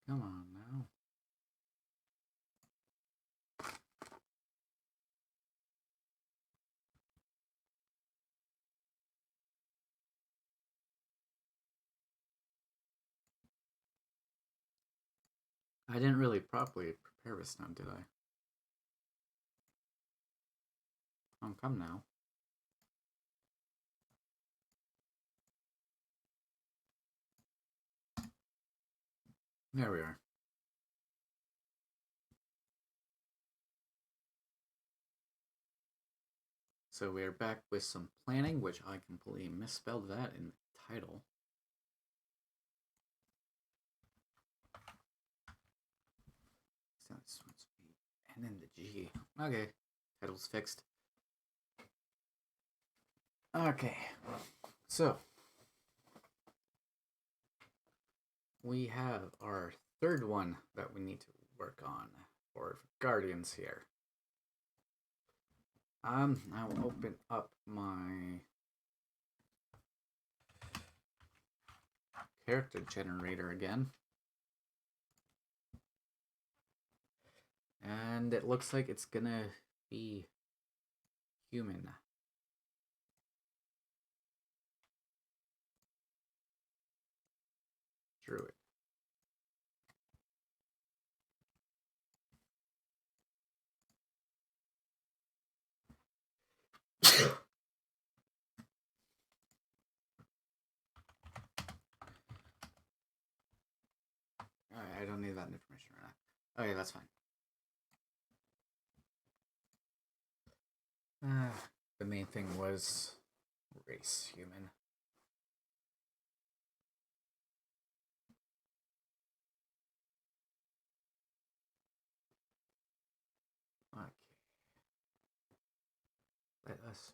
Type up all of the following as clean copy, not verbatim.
Come on now. I didn't really properly prepare this now, did I? Oh, come now. There we are. So we are back with some planning, which I completely misspelled that in the title. So it's supposed to be N and the G. Okay, title's fixed. Okay, so we have our third one that we need to work on for Guardians here. I will open up my character generator again. And it looks like it's gonna be human. Druid. Alright, I don't need that information right now. Okay, that's fine. The main thing was race human. Okay. Let us.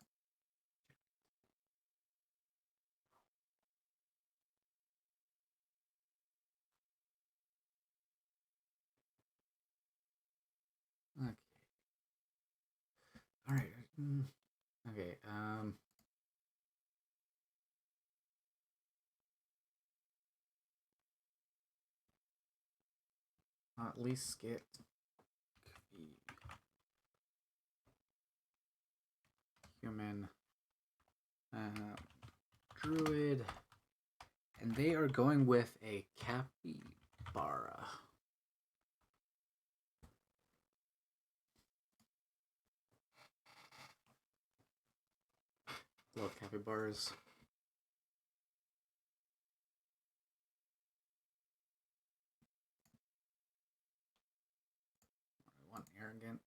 Okay. Alright. Okay, I'll at least get the human druid, and they are going with a capybara. Love capybaras. One arrogant.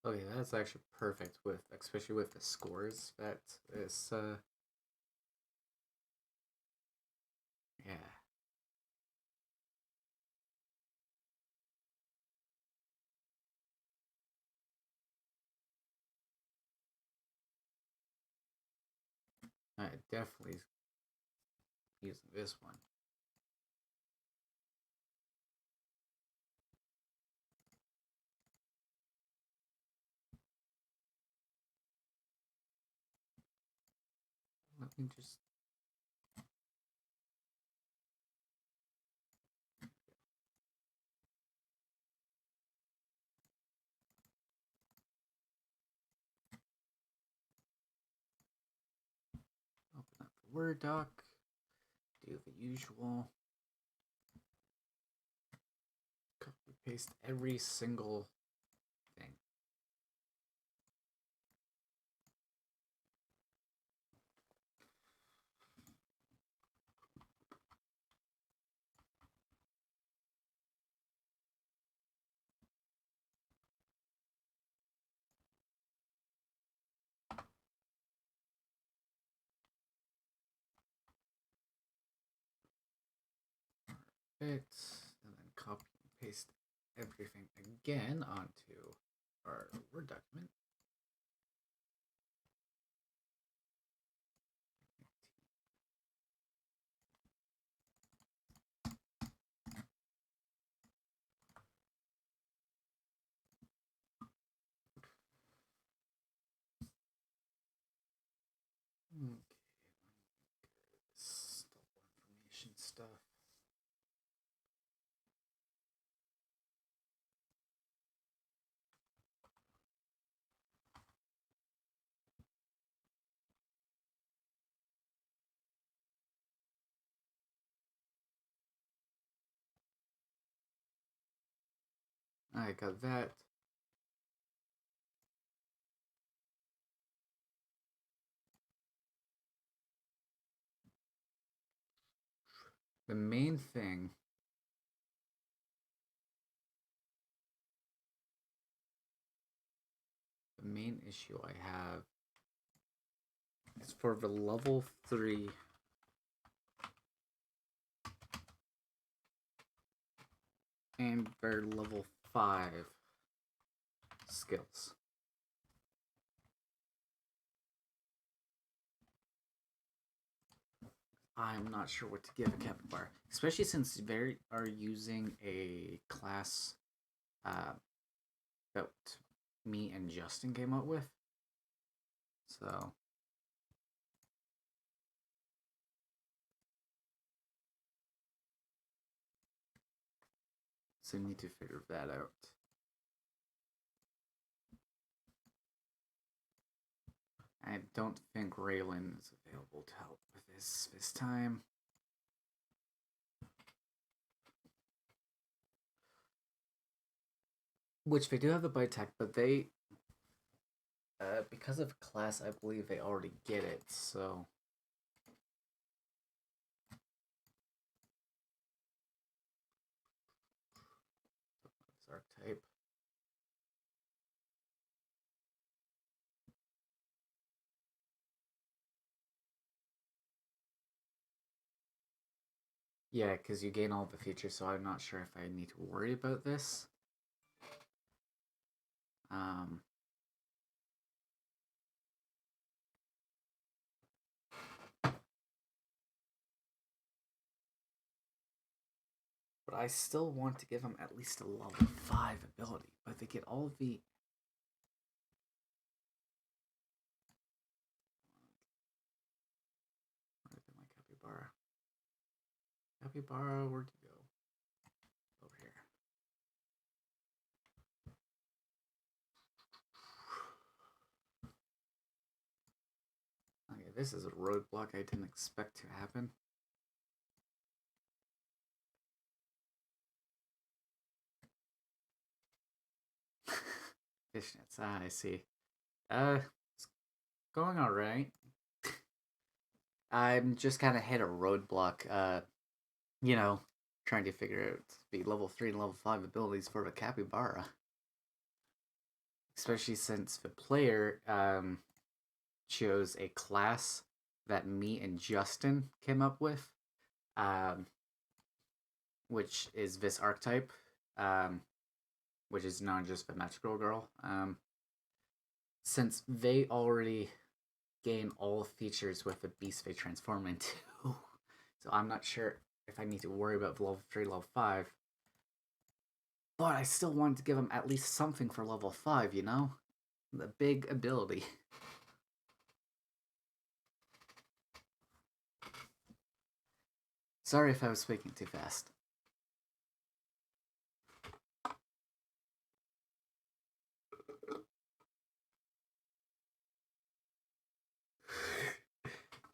Okay, that's actually perfect with, especially with the scores that is, yeah. I definitely using this one. Let me just. Open up the Word doc, do the usual. Copy paste every single thing. it, and then copy and paste everything again onto our Word document. Okay, information stuff. I got that. The main thing the main issue I have is for the level 3 and their level 5 skills. I'm not sure what to give a capybara, especially since they are using a class that me and Justin came up with. So we need to figure that out. I don't think Raylan is available to help with this time. Which they do have the bite tech, but they, because of class, I believe they already get it, so. This archetype. Yeah, because you gain all the features, so I'm not sure if I need to worry about this. But I still want to give them at least a level 5 ability, but they get all the... Where did my capybara? Capybara, where'd you go? Over here. Okay, this is a roadblock I didn't expect to happen. Fishnets, I see. It's going alright. I'm just kind of hit a roadblock, you know, trying to figure out the level 3 and level 5 abilities for the capybara. Especially since the player, chose a class that me and Justin came up with, which is this archetype, which is not just the magical girl. Since they already gain all features with the beast they transform into, so I'm not sure if I need to worry about level 3, level 5. But I still wanted to give them at least something for level 5, you know? The big ability. Sorry if I was speaking too fast.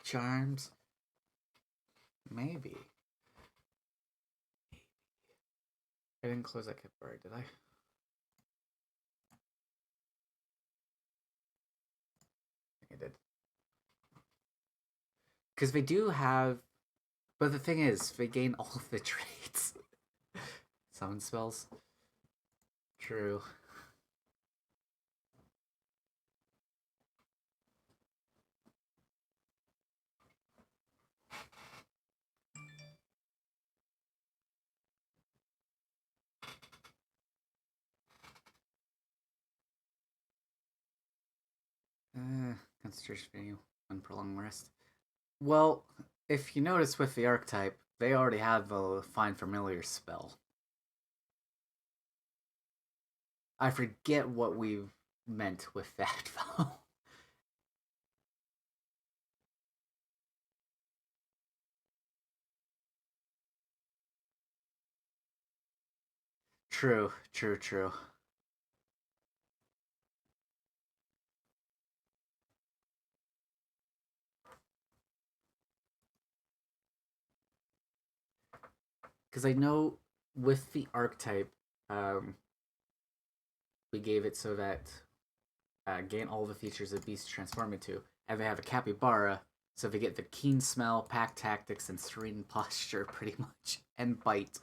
Charms? Maybe. I didn't close that capybara, did I? I think I did. Because they do have... But the thing is, they gain all of the traits. Summon spells. True. Concentration value, one prolonged rest. Well, if you notice with the archetype, they already have a Find Familiar spell. I forget what we meant with that, though. True, true, true. Because I know with the archetype, um, we gave it so that gain all the features of beast transform into, and they have a capybara, so they get the keen smell, pack tactics, and serene posture, pretty much, and bite.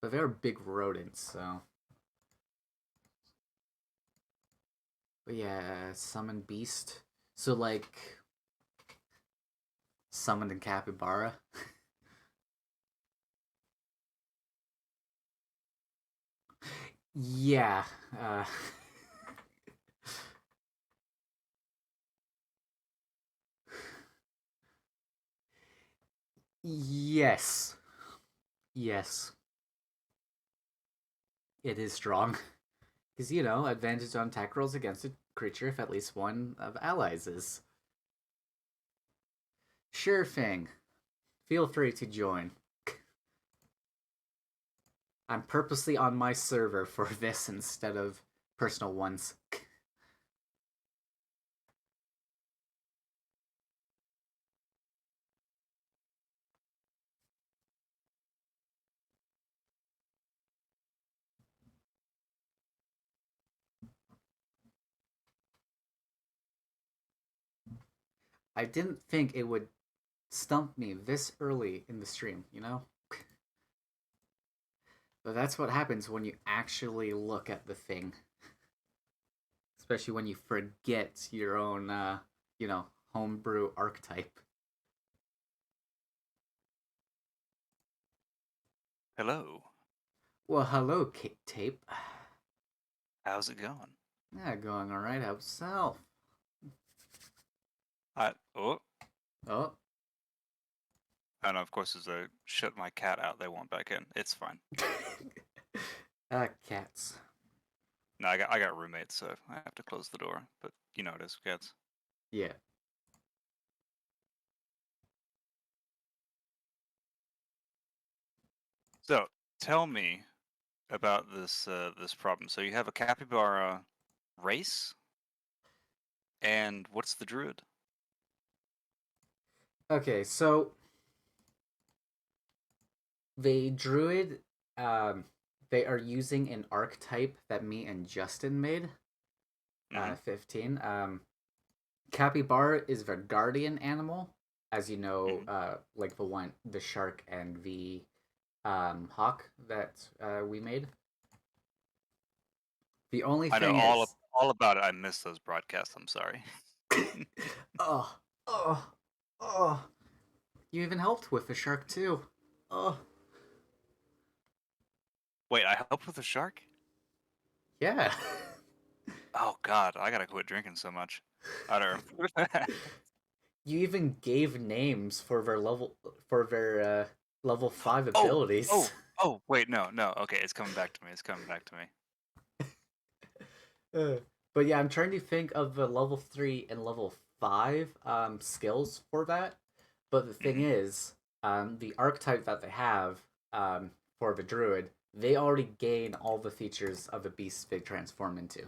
But they're big rodents, so. But yeah, summon beast. So like, summoned in capybara. Yeah. Yes. Yes. It is strong. Because, advantage on attack rolls against a creature if at least one of allies is. Sure thing. Feel free to join. I'm purposely on my server for this instead of personal ones. I didn't think it would stump me this early in the stream. But that's what happens when you actually look at the thing. Especially when you forget your own, homebrew archetype. Hello. Well, hello, Kate Tape. How's it going? Yeah, going alright. How's yourself? Oh, Oh. and of course, as I shut my cat out, they won't back in. It's fine. Cats. No, I got roommates, so I have to close the door. But you know it is, cats. Yeah. So tell me about this problem. So you have a capybara race, and what's the druid? Okay, so the druid, um, they are using an archetype that me and Justin made. Mm-hmm. 15. Capybara is the guardian animal, as you know, Mm-hmm. like the shark and the hawk that we made. The only I know thing is, all about it. I missed those broadcasts. I'm sorry. oh, oh, oh, you even helped with the shark too. Oh, Wait, I helped with the shark? yeah. Oh God, I gotta quit drinking so much. I don't. You even gave names for their level 5 Oh, abilities. oh, oh, wait, no, no. Okay, it's coming back to me. It's coming back to me. Uh, but yeah, I'm trying to think of the level 3 and level 5 skills for that. But the thing Mm-hmm. is, the archetype that they have for the druid, they already gain all the features of a beast they transform into.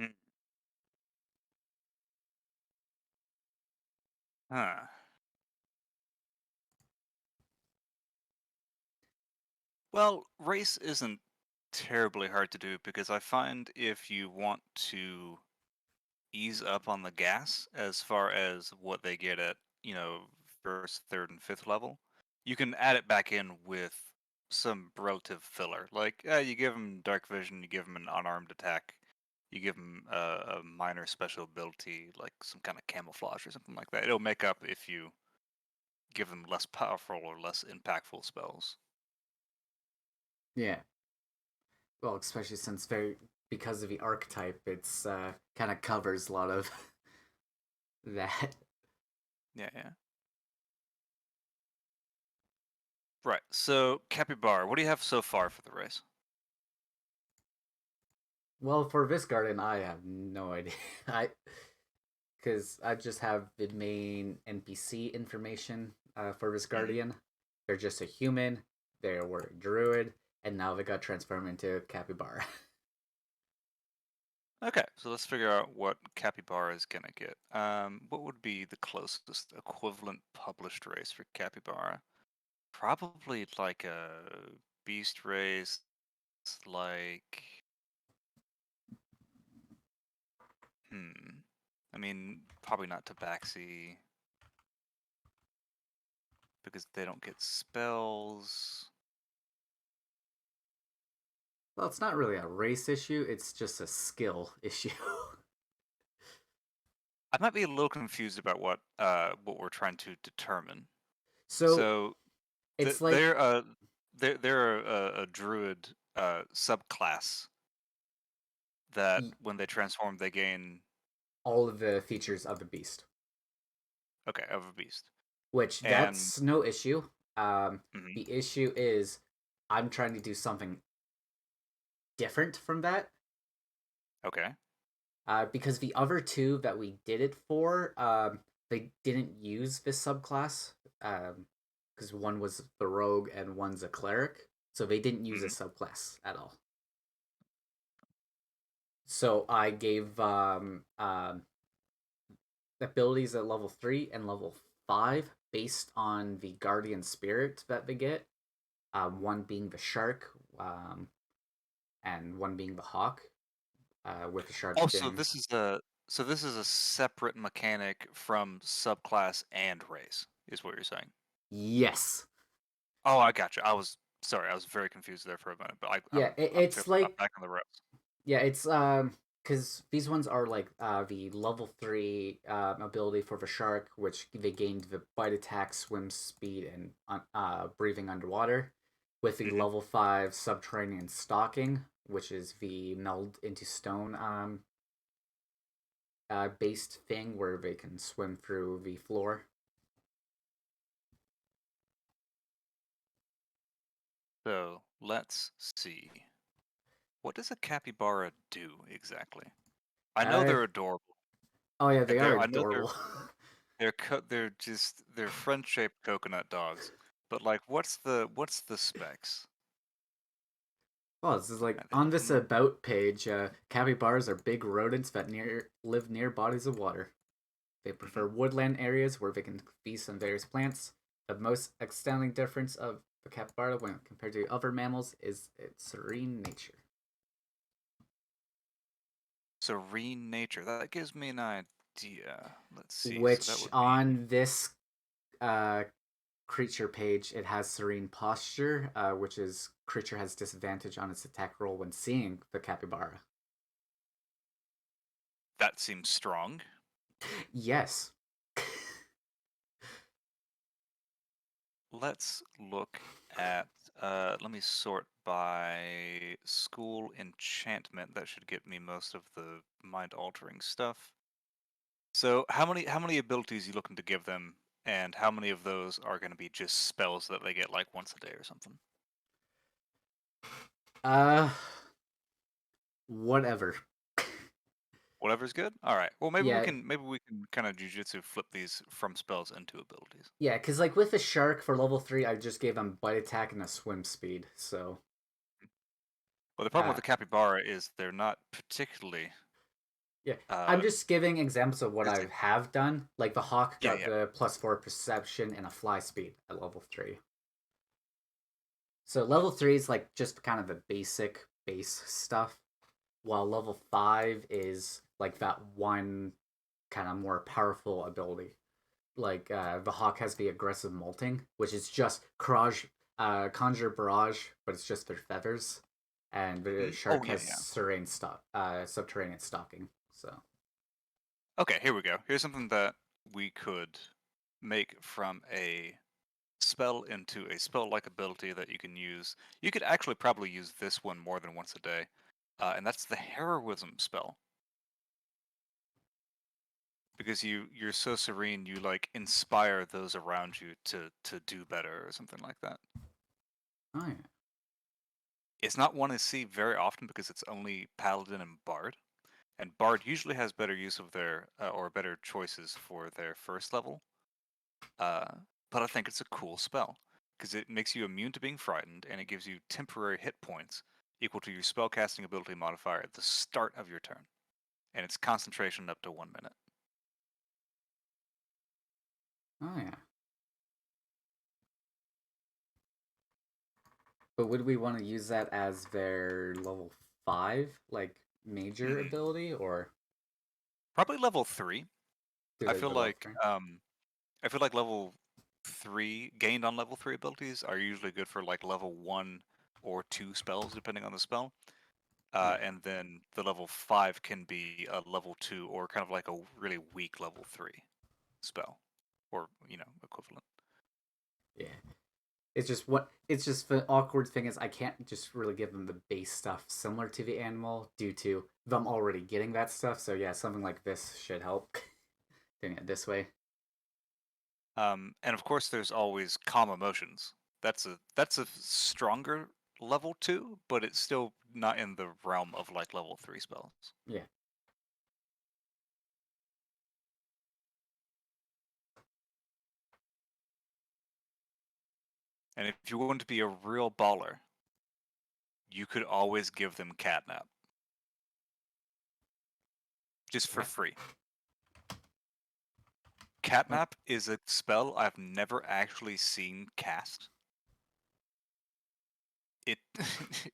Mm. Huh. Well, race isn't terribly hard to do because I find if you want to ease up on the gas as far as what they get at, first, third, and fifth level, you can add it back in with some relative filler. Like, you give them dark vision, you give them an unarmed attack, you give them a minor special ability, like some kind of camouflage or something like that. It'll make up if you give them less powerful or less impactful spells. Yeah. Well, especially since because of the archetype, it's kind of covers a lot of that. Yeah, yeah. Right. So Capybara, what do you have so far for the race? Well, for this garden, I have no idea. I because I just have the main NPC information for this Mhm. guardian. They're just a human. They were a druid, and now they got transformed into capybara. Okay, so let's figure out what Capybara is gonna get. What would be the closest equivalent published race for Capybara? Probably like a beast race, like I mean, probably not Tabaxi because they don't get spells. Well, it's not really a race issue. It's just a skill issue. I might be a little confused about what we're trying to determine. So So it's like they're they're a druid subclass that when they transform they gain all of the features of the beast, okay of a beast. which And that's no issue. Um, mhm, the issue is I'm trying to do something different from that. okay. Because the other two that we did it for, they didn't use this subclass. Because one was the rogue and one's a cleric, so they didn't use a Mhm. subclass at all. So I gave abilities at level 3 and level 5 based on the guardian spirit that they get. One being the shark, and one being the hawk. With the shark Oh, being so this is a separate mechanic from subclass and race, is what you're saying. yes. Oh, I got you. I was sorry, I was very confused there for a minute, but Yeah, it's I'm like back on the ropes. yeah, it's because these ones are like the level 3 ability for the shark, which they gained the bite attack, swim speed, and breathing underwater. With the Hmm. level 5 subterranean stalking, which is the meld into stone based thing where they can swim through the floor. So let's see. What does a capybara do exactly? I know Uh they're adorable. oh yeah, they are I know adorable. they're just they're friend-shaped coconut dogs. But like, what's the specs? Well, this is like I think on you this can. about page. Capybaras are big rodents that live near bodies of water. They Hmm. prefer woodland areas where they can feast on various plants. The most outstanding difference of the capybara when compared to other mammals is its serene nature. Serene nature. That gives me an idea. Let's see. So that Which would be on this uh, creature page, it has serene posture, which is creature has disadvantage on its attack roll when seeing the capybara. that seems strong. Yes. Let's look at let me sort by school enchantment. That should get me most of the mind altering stuff. So how many abilities you looking to give them, and how many of those are going to be just spells that they get like once a day or something? uh, whatever. Whatever's good. All right. Well, Yeah, maybe we can kind of jujitsu flip these from spells into abilities. yeah, because like with the shark for level 3, I just gave him bite attack and a swim speed. So, But the problem with uh, the capybara is they're not particularly yeah, I'm uh just giving examples of what I physical. have done. Like the hawk Yeah, got yeah. the +4 perception and a fly speed at level 3. So level 3 is like just kind of the basic base stuff, while level 5 is like that one kind of more powerful ability. Like the hawk has the aggressive molting, which is just conjure barrage, but it's just their feathers, and the Oh shark yeah, has yeah. subterranean stalking. So Okay, here we go. Here's something that we could make from a spell into a spell-like ability that you can use. You could actually probably use this one more than once a day, and that's the Heroism Spell. Because you're so serene, you like inspire those around you to do better or something like that. Oh yeah. It's not one I see very often because it's only Paladin and Bard, and Bard usually has better use of their or better choices for their first level. Uh, but I think it's a cool spell because it makes you immune to being frightened, and it gives you temporary hit points equal to your spellcasting ability modifier at the start of your turn, and it's concentration up to 1 minute. Oh yeah. But would we want to use that as their level 5, like, major Hmm. ability, or Probably level 3. do I they feel go level like 3? level 3 gained on level 3 abilities are usually good for like level 1 or 2 spells depending on the spell. Yeah. And then the level 5 can be a level 2 or kind of like a really weak level 3 spell or, equivalent. Yeah. It's just the awkward thing is I can't just really give them the base stuff similar to the animal due to them already getting that stuff. So yeah, something like this should help doing it this way. And of course there's always calm emotions. That's a stronger level 2, but it's still not in the realm of like level 3 spells. Yeah. And if you want to be a real baller, you could always give them catnap just for What? free. What? Catnap is a spell I've never actually seen cast. It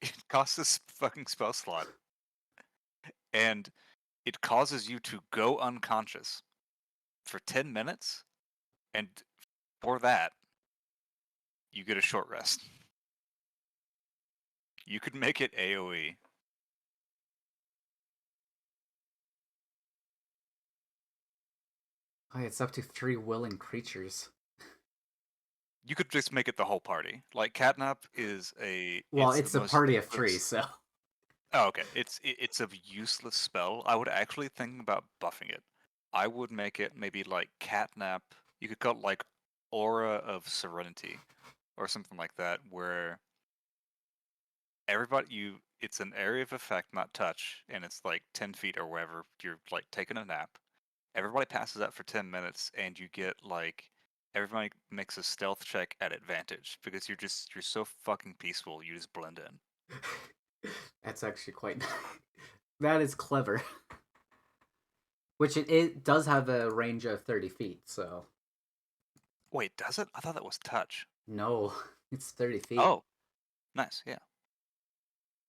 it costs a fucking spell slot, and it causes you to go unconscious for 10 minutes, and for that, you get a short rest. You could make it AoE. Oh, it's up to 3 willing creatures. You could just make it the whole party. Like Catnap Well, it's the it's a most party of 3, useless. so Oh, okay. It's a useless spell. I would actually think about buffing it. I would make it maybe like Catnap. You could call it like Aura of Serenity or something like that, where it's an area of effect, not touch, and it's like 10 feet or wherever you're like taking a nap. Everybody passes out for 10 minutes, and you get like everybody makes a stealth check at advantage because you're so fucking peaceful. You just blend in. that's actually quite that is clever. Which it does have a range of 30 feet, so Wait, does it? I thought that was touch. no, it's 30 feet. Oh, nice. Yeah.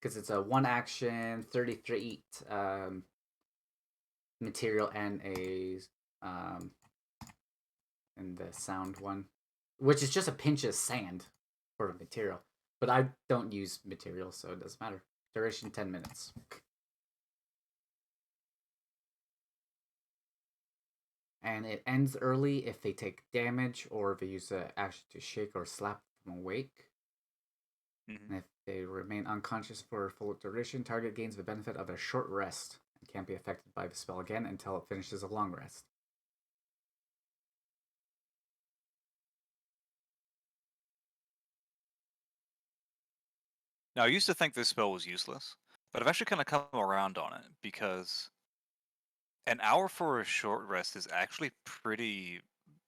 Because it's a one action, 30 feet material um, and the sound one, which is just a pinch of sand for a material. But I don't use material, so it doesn't matter. Duration 10 minutes. And it ends early if they take damage or if they use an action to shake or slap them awake. Hmm. And if they remain unconscious for a full duration, target gains the benefit of a short rest and can't be affected by the spell again until it finishes a long rest. Now, I used to think this spell was useless, but I've actually kind of come around on it because an hour for a short rest is actually pretty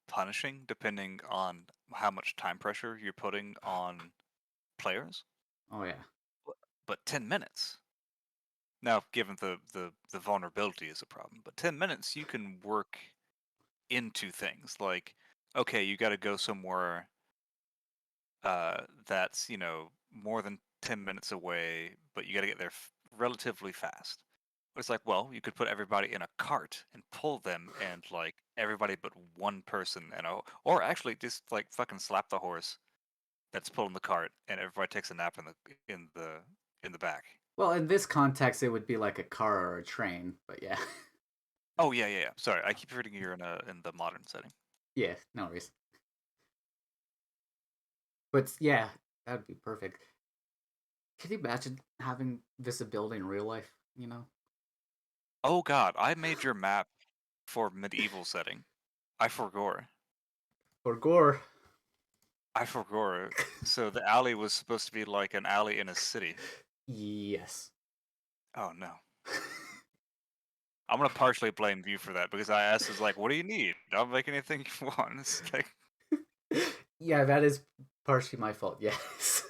punishing depending on how much time pressure you're putting on players. Oh yeah. But 10 minutes. Now, given the vulnerability is a problem, but 10 minutes you can work into things like, okay, you got to go somewhere that's more than 10 minutes away, but you got to get there relatively fast. It's like, well, you could put everybody in a cart and pull them, and like everybody but one person, or actually just like fucking slap the horse that's pulling the cart, and everybody takes a nap in the back. Well, in this context, it would be like a car or a train, but yeah. Oh yeah, yeah, yeah. Sorry, I keep forgetting you're in the modern setting. Yeah, no worries. But yeah, that'd be perfect. Can you imagine having visibility in real life? You know, Oh god, I made your map for medieval setting. I forgot. or gore. I forgot. So the alley was supposed to be like an alley in a city. Yes. Oh no. I'm gonna partially blame you for that because I asked, "Is like, what do you need? I'll make anything you want." It's like Yeah, that is partially my fault. Yes.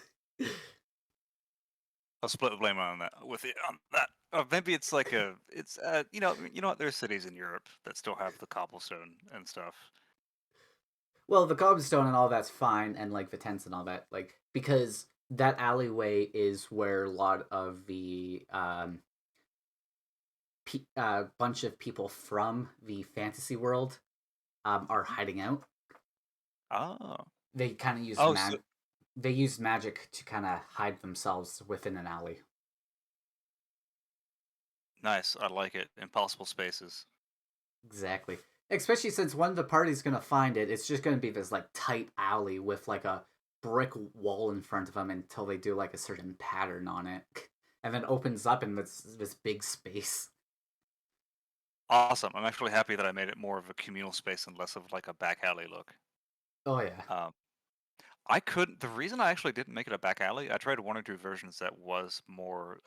I'll split the blame on that with it on that. Maybe it's like it's you know what? There's cities in Europe that still have the cobblestone and stuff. Well, the cobblestone and all that's fine, and like the tents and all that, like because that alleyway is where a lot of the bunch of people from the fantasy world are hiding out. Oh, They kind of use oh, so they use magic to kind of hide themselves within an alley. nice. I like it. Impossible spaces. Exactly. Especially since when the party's gonna find it, it's just gonna be this like tight alley with like a brick wall in front of them until they do like a certain pattern on it, and then opens up in this big space. Awesome. I'm actually happy that I made it more of a communal space and less of like a back alley look. Oh yeah. Um, I couldn't. The reason I actually didn't make it a back alley, I tried one or two versions that was more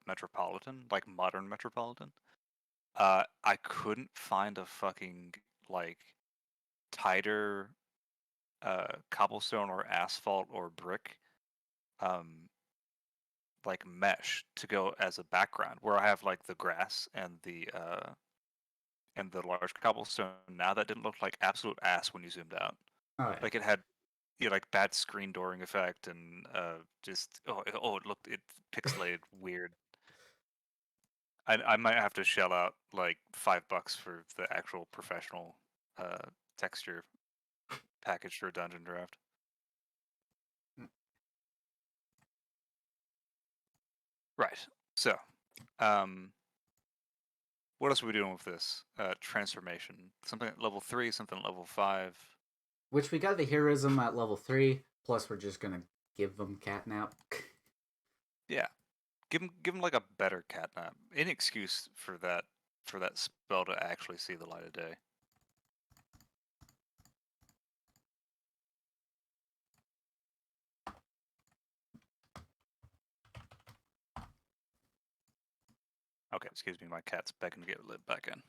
metropolitan, like modern metropolitan. I couldn't find a fucking like tighter cobblestone or asphalt or brick um like mesh to go as a background where I have like the grass and the large cobblestone. Now that didn't look like absolute ass when you zoomed out. Oh yeah. Like it had like bad screen dooring effect and just it looked it pixelated weird. I might have to shell out like $5 for the actual professional texture package for a dungeon draft. Right. So, um, what else are we doing with this transformation? Something at level 3, something at level 5. Which we got the heroism at level 3. Plus, we're just gonna give them catnap. Yeah, give him like a better catnap. Any excuse for that spell to actually see the light of day. Okay, excuse me, my cat's begging to get let back in.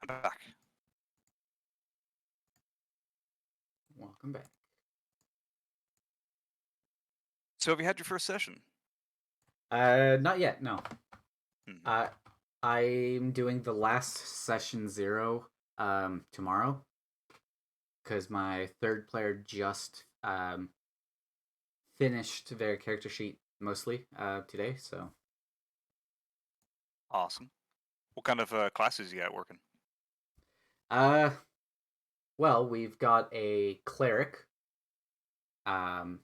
I'm back. Welcome back. So have you had your first session? Not yet. No. Hmm. Uh, I'm doing the last session 0 tomorrow because my third player just finished their character sheet mostly today. So Awesome. What kind of classes you got working? uh, well, we've got a cleric. Um,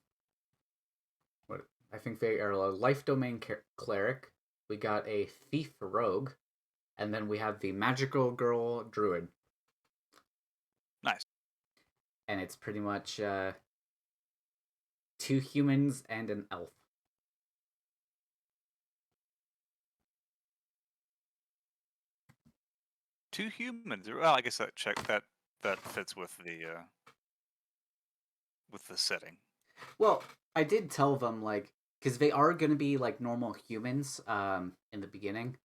what I think they are a life domain cleric. We got a thief rogue, and then we have the magical girl druid. Nice. And it's pretty much 2 humans and an elf. Two humans. Well, I guess that fits with the setting. Well, I did tell them like because they are going to be like normal humans in the beginning,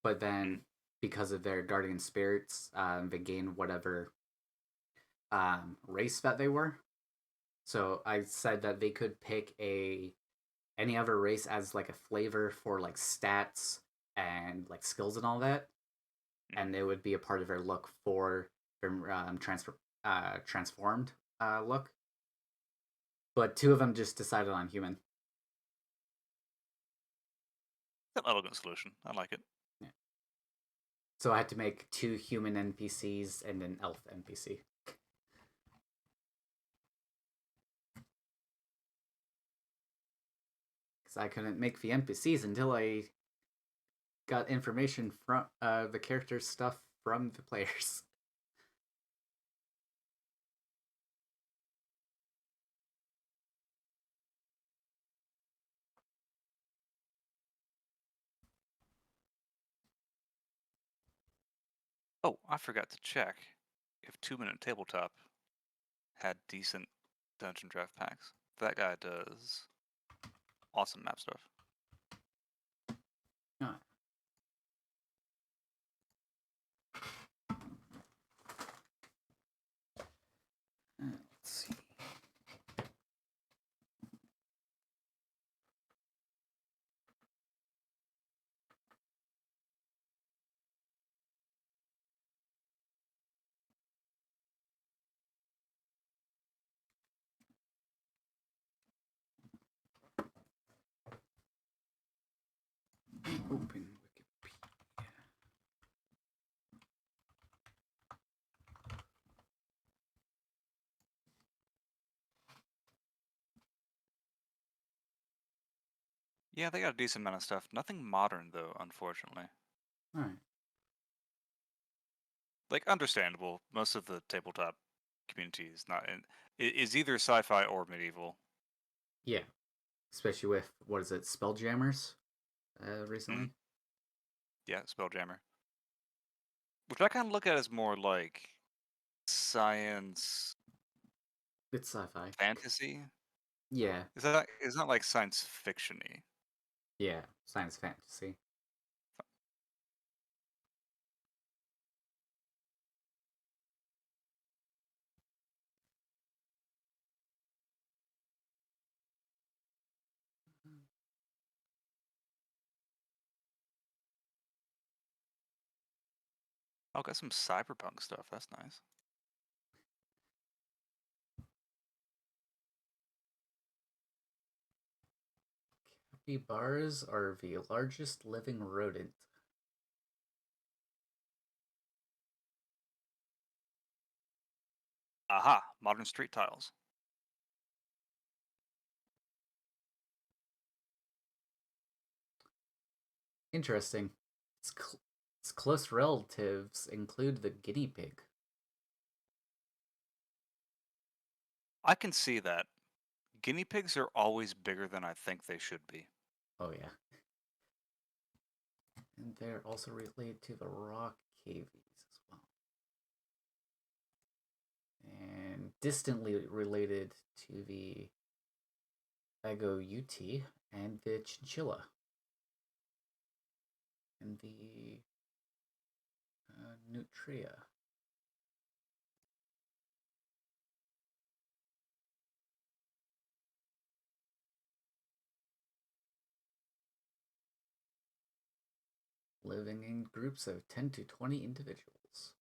but Mm. then because of their guardian spirits, they gain whatever race that they were. So I said that they could pick a any other race as like a flavor for like stats and like skills and all that, Mm. and it would be a part of their look for their transformed look. But 2 of them just decided on human. It's an elegant solution. I like it. Yeah. So I had to make 2 human NPCs and an elf NPC. Because I couldn't make the NPCs until I got information from the character's stuff from the players. Oh, I forgot to check if 2-Minute Tabletop had decent dungeon draft packs. That guy does awesome map stuff. Huh. Let's see. Open Wikipedia. Yeah, they got a decent amount of stuff. Nothing modern though, unfortunately. All right. Like understandable. Most of the tabletop community is not in is either sci-fi or medieval. Yeah. Especially with, what is it, Spelljammers recently? Mm. Yeah, Spelljammer. Which I kind of look at as more like science It's sci-fi. fantasy. Yeah. Is that like science fiction-y? Yeah. Science fantasy. Oh, got some cyberpunk stuff. That's nice. Capybaras are the largest living rodent. Aha! Modern street tiles. Interesting. Its close relatives include the guinea pig. I can see that. Guinea pigs are always bigger than I think they should be. Oh, yeah. And they're also related to the rock cavies as well. And distantly related to the agouti and the chinchilla. And the nutria. Living in groups of 10 to 20 individuals,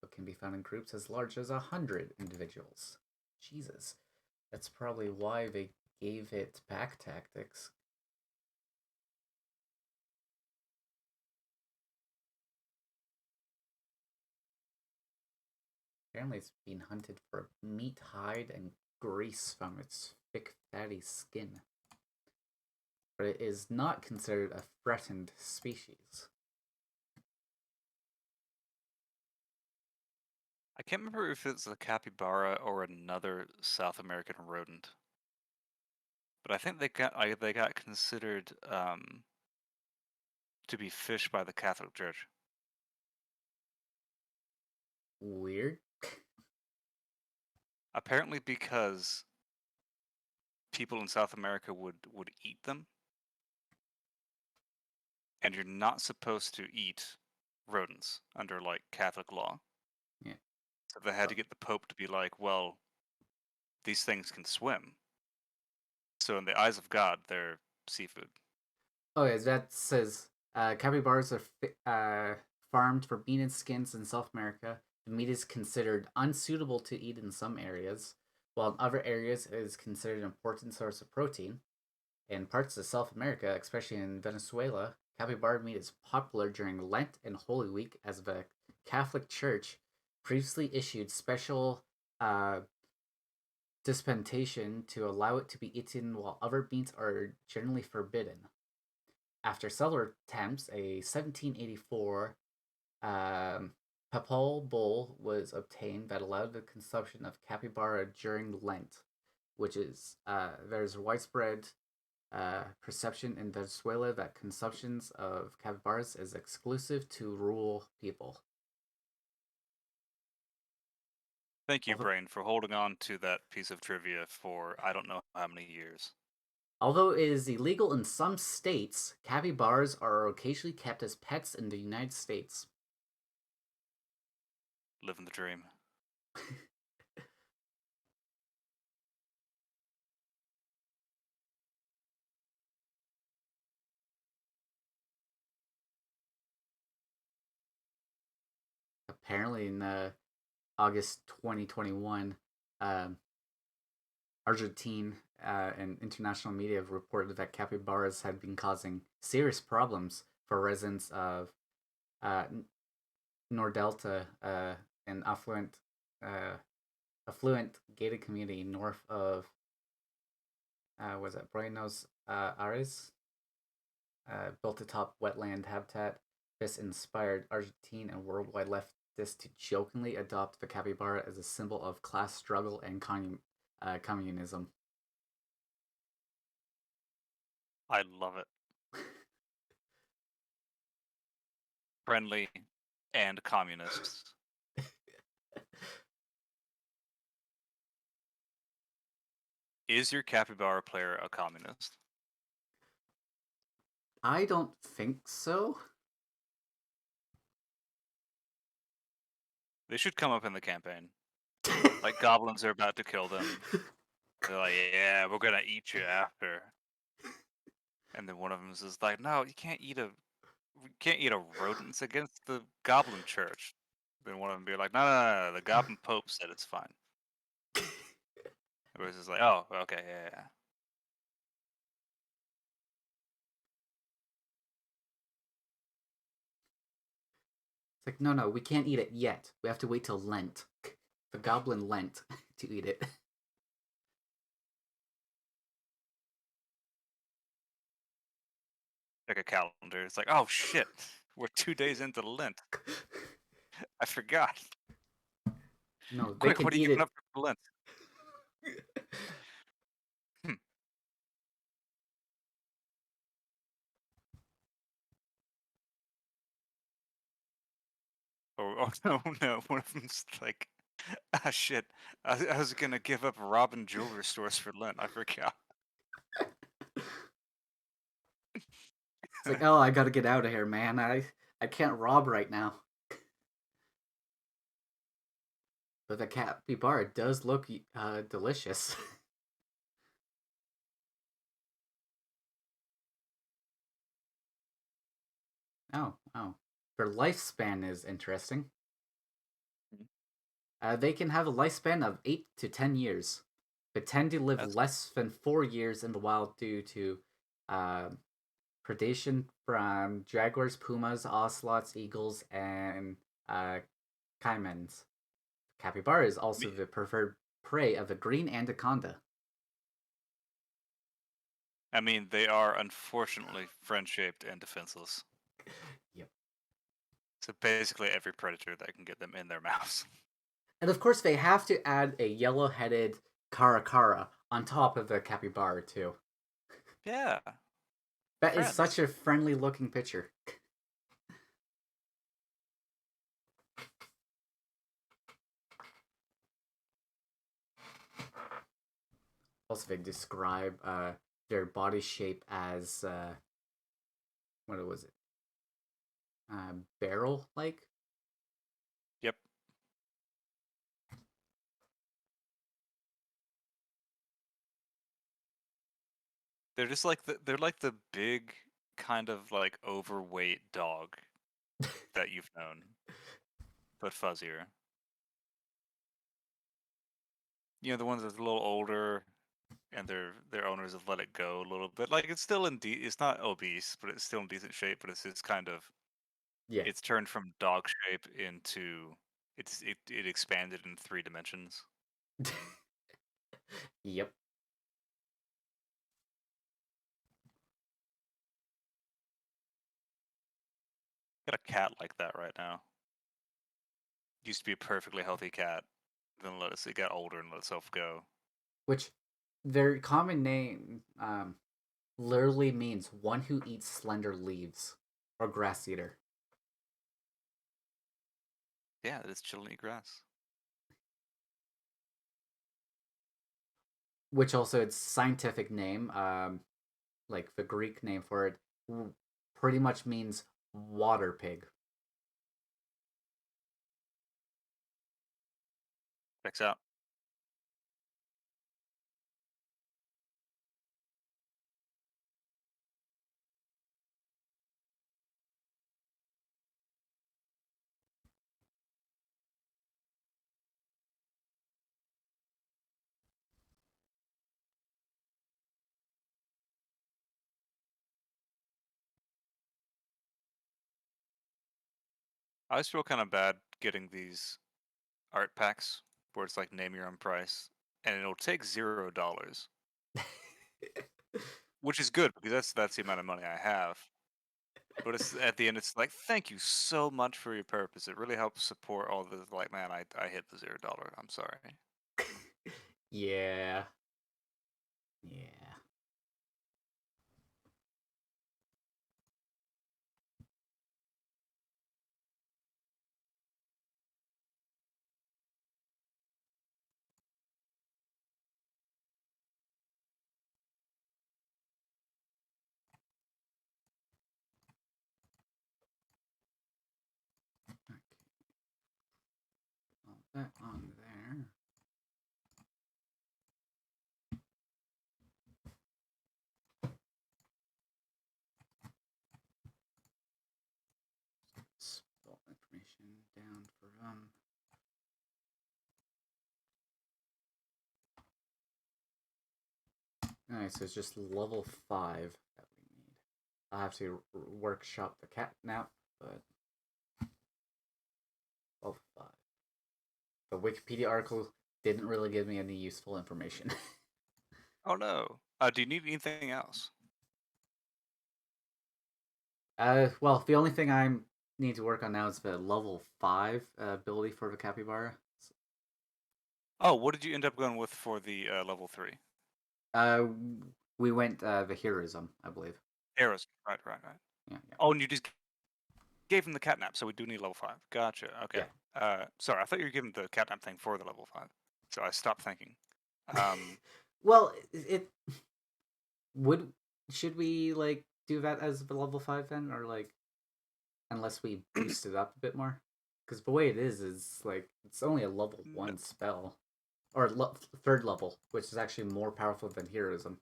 but can be found in groups as large as 100 individuals. Jesus. That's probably why they gave it pack tactics. Apparently, it's been hunted for meat, hide, and grease from its thick, fatty skin. But it is not considered a threatened species. I can't remember if it's a capybara or another South American rodent, but I think they got considered to be fish by the Catholic Church. Weird. Apparently, because people in South America would eat them, and you're not supposed to eat rodents under like Catholic law. Yeah. So they had Oh, to get the Pope to be like, well, these things can swim. So in the eyes of God, they're seafood. oh yeah, that says capybaras are farmed for meat and skins in South America. The meat is considered unsuitable to eat in some areas, while in other areas it is considered an important source of protein. In parts of South America, especially in Venezuela, Capybara meat is popular during Lent and Holy Week as the Catholic Church previously issued special uh, dispensation to allow it to be eaten while other meats are generally forbidden. After several attempts, a 1784 papal bull was obtained that allowed the consumption of capybara during Lent, which is there's widespread perception in Venezuela that consumptions of capybaras is exclusive to rural people. Thank you, Although, Brain, for holding on to that piece of trivia for I don't know how many years. although it is illegal in some states, capybaras are occasionally kept as pets in the United States. Living the dream. Apparently, in August 2021, um, Argentine and international media have reported that capybaras had been causing serious problems for residents of uh, Nordelta, an uh, affluent gated community north of was it Buenos Aires, built atop wetland habitat. This inspired Argentine and worldwide leftists to jokingly adopt the capybara as a symbol of class struggle and communism. I love it. Friendly and communists. Is your capybara player a communist? I don't think so. They should come up in the campaign. Like goblins are about to kill them. They're like, yeah, we're gonna eat you after. And then one of them is like, no, you can't eat a rodent. It's against the Goblin Church. Then one of them be like, no, no, no, no, the Goblin Pope said it's fine. Everybody's just like, oh, okay, yeah, yeah. It's like, no, no, we can't eat it yet. We have to wait till Lent. The goblin Lent to eat it. Like a calendar. It's like, oh shit, we're 2 days into Lent. I forgot. No, they Quick, can what are you eat giving it. up for Lent? Hmm. Oh no, no. One of them's like, ah shit. I was gonna give up robbing jewelry stores for Lent. I forgot. It's like, oh, I gotta get out of here, man. I can't rob right now. But the capybara does look delicious. Oh, oh. Their lifespan is interesting. Mhm. They can have a lifespan of 8 to 10 years, but tend to live That's less than 4 years in the wild due to uh, predation from jaguars, pumas, ocelots, eagles, and caimans. Capybara is also me. the preferred prey of the green anaconda. I mean, they are unfortunately friend-shaped and defenseless. Yep. So basically, every predator that can get them in their mouths. And of course, they have to add a yellow-headed caracara on top of the capybara too. Yeah, That is such friends. a friendly-looking picture. Also, they describe their body shape as what was it? Barrel-like. Yep. They're like the big kind of like overweight dog that you've known, but fuzzier. You know, the ones that's a little older, and their owners have let it go a little bit. Like it's still it's not obese, but it's still in decent shape. But it's just kind of Yeah. it's turned from dog shape into it expanded in 3 dimensions. Yep. Got a cat like that right now. Used to be a perfectly healthy cat. Then it got older and let itself go. Which their common name literally means one who eats slender leaves or grass eater. Yeah, it's chill and eat grass. Which also its scientific name, like the Greek name for it, pretty much means water pig. Checks out. I always feel kind of bad getting these art packs where it's like name your own price, and it'll take $0, which is good because that's the amount of money I have. But it's at the end, it's like, thank you so much for your purpose. It really helps support all the like, man, I hit the $0. I'm sorry. Yeah. Yeah. Okay. All that on there. Spell information down for Alright, so it's just level 5 that we need. I'll have to workshop the catnap, but level 5. The Wikipedia article didn't really give me any useful information. Oh no. Do you need anything else? Well, the only thing I need to work on now is the level 5 ability for the capybara. Oh, what did you end up going with for the level 3? Uh, we went the heroism, I believe. Arrows. Right. Yeah, yeah, Oh, and you just gave him the catnap, so we do need level 5. Gotcha. Okay. Sorry, I thought you were giving the catnap thing for the level 5. So I stopped thinking. yeah. Well, it would should we like do that as the level 5 then, or like unless we boost it up a bit more? Because the way it is like it's only a level No, 1 spell, or third level, which is actually more powerful than heroism.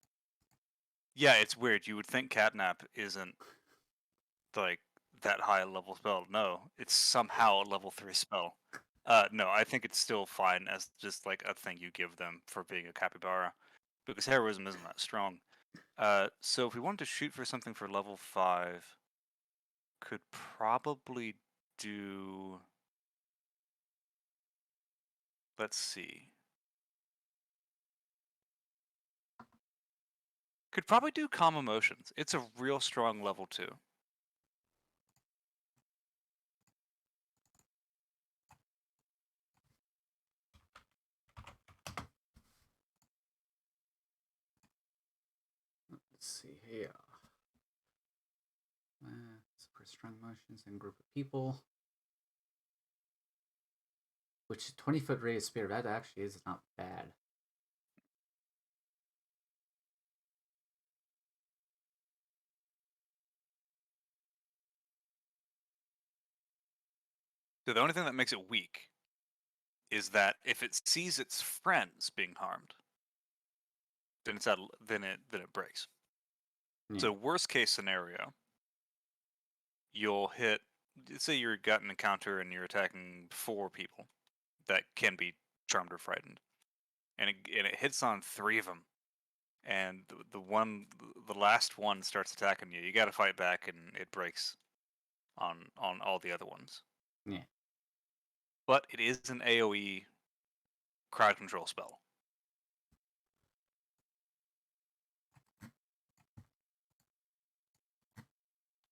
yeah, it's weird. You would think catnap isn't like that high a level spell. No, it's somehow a level 3 spell. No, I think it's still fine as just like a thing you give them for being a capybara, because heroism isn't that strong. So if we wanted to shoot for something for level 5, could probably do. Let's see. Could probably do calm emotions. It's a real strong level 2. Let's see here. Suppress strong emotions in group of people. Which 20-foot radius spear, that actually is not bad. So the only thing that makes it weak is that if it sees its friends being harmed, then it breaks. Yeah. So worst case scenario, you'll hit. Say you're got an encounter and you're attacking 4 people that can be charmed or frightened, and it hits on 3 of them, and the last one starts attacking you, you got to fight back, and it breaks on all the other ones. Yeah. But it is an AOE crowd control spell.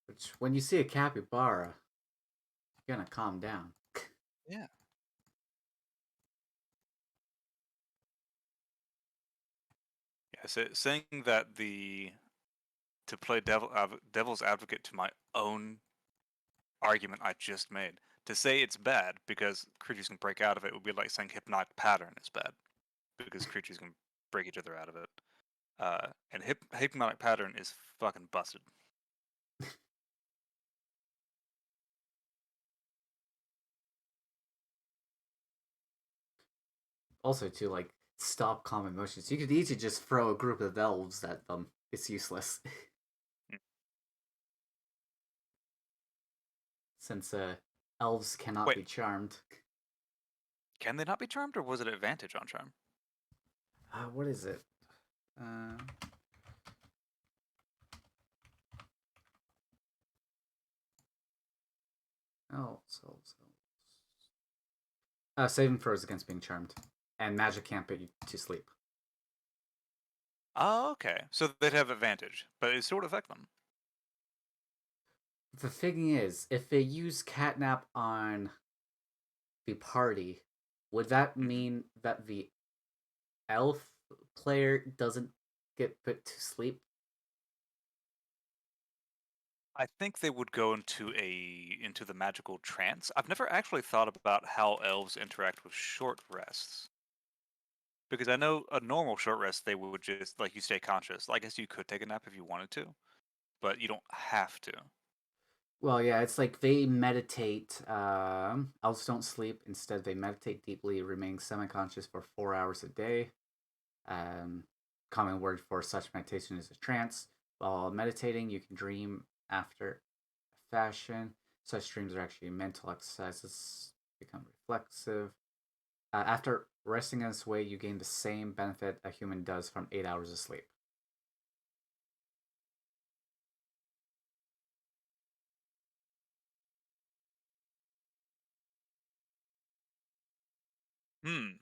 Which, when you see a capybara, you're gonna calm down. Yeah. Yeah, saying that to play devil's advocate to my own argument I just made, to say it's bad because creatures can break out of it would be like saying hypnotic pattern is bad because creatures can break each other out of it. And hypnotic pattern is fucking busted. Also, to like stop common motions, you could easily just throw a group of elves at them. It's useless. Since elves cannot Wait, be charmed. can they not be charmed, or was it advantage on charm? What is it? Uh, saving throws against being charmed, and magic can't put you to sleep. Oh, okay. So they'd have advantage, but it sort of affect them. The thing is, if they use catnap on the party, would that mean that the elf player doesn't get put to sleep? I think they would go into the magical trance. I've never actually thought about how elves interact with short rests. Because I know a normal short rest, they would just, like, you stay conscious. I guess you could take a nap if you wanted to, but you don't have to. Well, yeah, it's like they meditate. Elves don't sleep. Instead, they meditate deeply, remaining semi-conscious for 4 hours a day. Common word for such meditation is a trance. While meditating, you can dream after a fashion. Such dreams are actually mental exercises, become reflexive. After resting in this way, you gain the same benefit a human does from 8 hours of sleep. Hmm.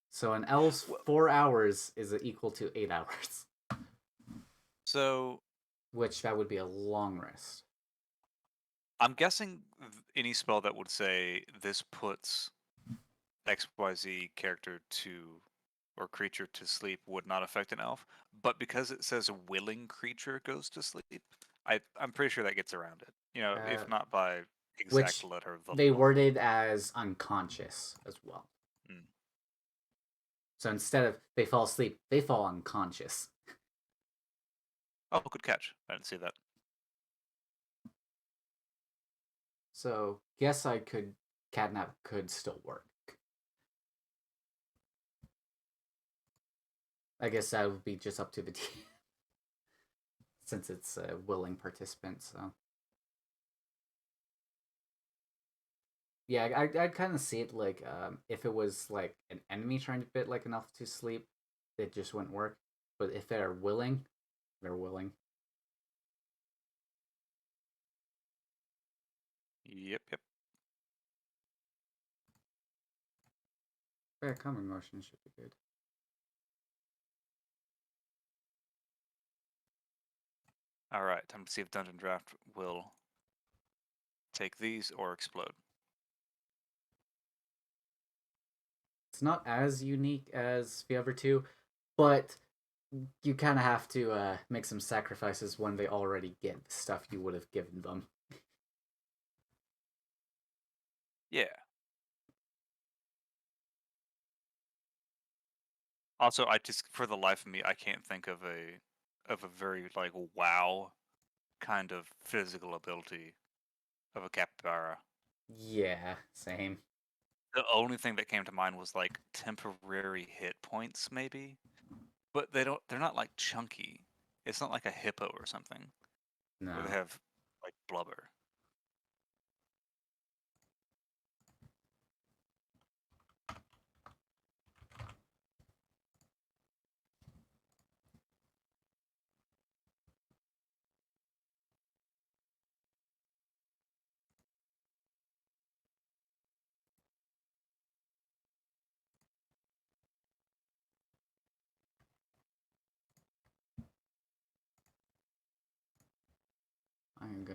So an elf's Well, 4 hours is equal to 8 hours, so which that would be a long rest. I'm guessing any spell that would say this puts XYZ character to or creature to sleep would not affect an elf, but because it says a willing creature goes to sleep, I'm pretty sure that gets around it. Uh, If not by exact which letter of the they law. worded as unconscious as well. Mm. So instead of they fall asleep, they fall unconscious. Oh, good catch. I didn't see that. So guess I could catnap could still work. I guess that would be just up to the team since it's a willing participant. So yeah, I'd kind of see it like if it was like an enemy trying to fit like an elf to sleep, it just wouldn't work. But if they're willing, they're willing. Yep, yep. Yeah, common motion should be good. All right, time to see if Dungeon Draft will take these or explode. It's not as unique as the other two, but you kind of have to make some sacrifices when they already get the stuff you would have given them. Yeah. Also, I just, for the life of me, I can't think of a very like wow kind of physical ability of a capybara. Yeah, same. The only thing that came to mind was like temporary hit points, maybe, but they're not like chunky. It's not like a hippo or something where they No. have like blubber.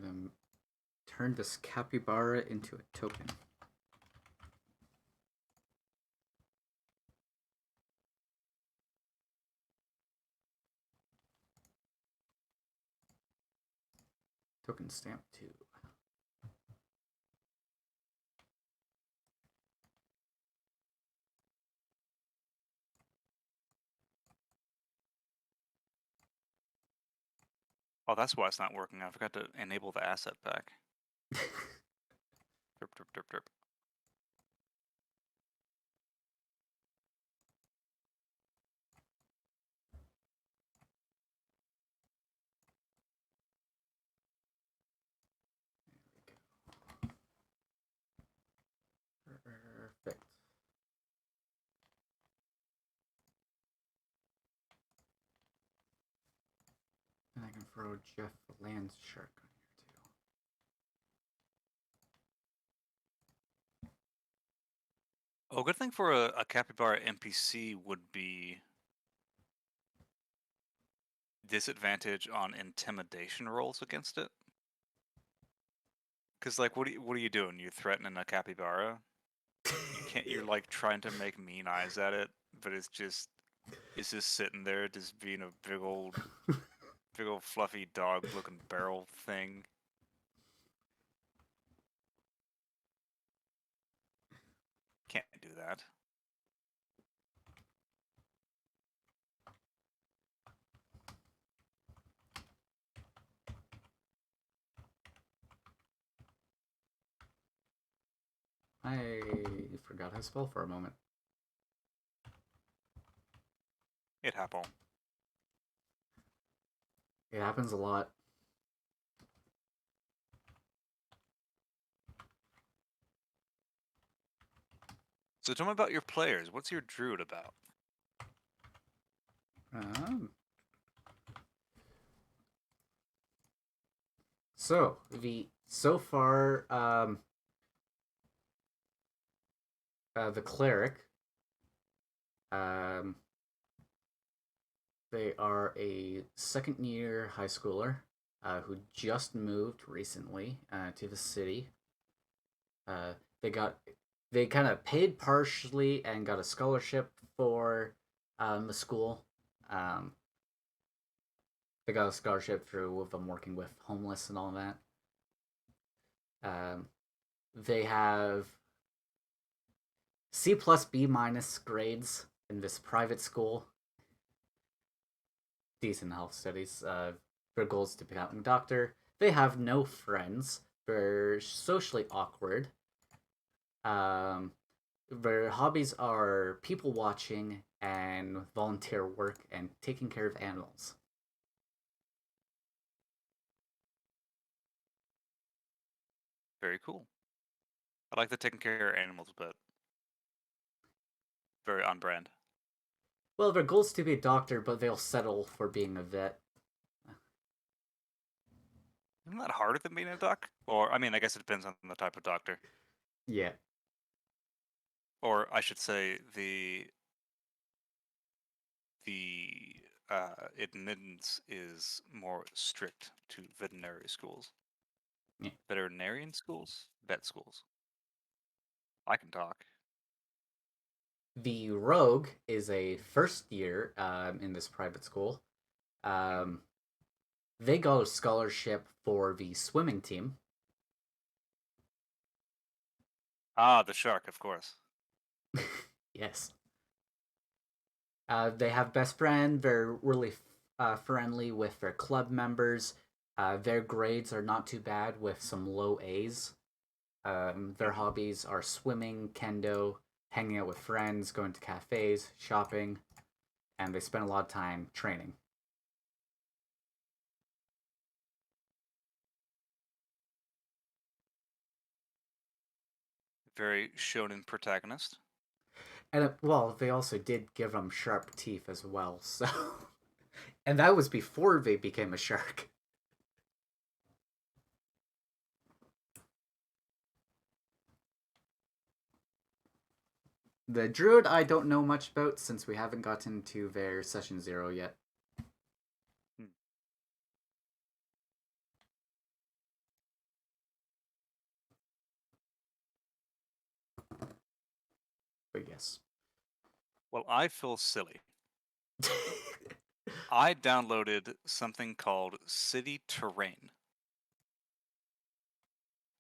gonna turn this capybara into a token. Token stamp 2. Oh, that's why it's not working. I forgot to enable the asset pack. Derp, derp, derp, derp. Perfect. And I can throw Jeff the Land Shark on here too. Oh, good thing for a capybara NPC would be disadvantage on intimidation rolls against it. Because like, what are you doing? You're threatening a capybara. You can't. You're like trying to make mean eyes at it, but it's just sitting there, just being a big old fluffy dog-looking barrel thing. Can't do that. I forgot how to spell for a moment. It happened. It happens a lot. So tell me about your players. What's your druid about? So far, the cleric, they are a second-year high schooler who just moved recently to the city. They kind of paid partially and got a scholarship for the school. They got a scholarship through them working with homeless and all that. They have C plus B minus grades in this private school. Decent health studies. Their goal is to become a doctor. They have no friends. They're socially awkward. Their hobbies are people watching and volunteer work and taking care of animals. Very cool. I like the taking care of animals, but very on brand. Well, their goal is to be a doctor, but they'll settle for being a vet. Isn't that harder than being a doc? Or, I mean, I guess it depends on the type of doctor. Yeah. Or, I should say, the admittance is more strict to veterinary schools. Yeah. Veterinarian schools? Vet schools. I can talk. The rogue is a first year in this private school. They got a scholarship for the swimming team. Ah, the shark, of course. Yes. They have best friend. They're really friendly with their club members. Their grades are not too bad with some low A's. Their hobbies are swimming, kendo, hanging out with friends, going to cafes, shopping, and they spend a lot of time training. Very shonen protagonist. And well, they also did give them sharp teeth as well, so. And that was before they became a shark. The Druid I don't know much about since we haven't gotten to their Session 0 yet. but yes. Well, I feel silly. I downloaded something called City Terrain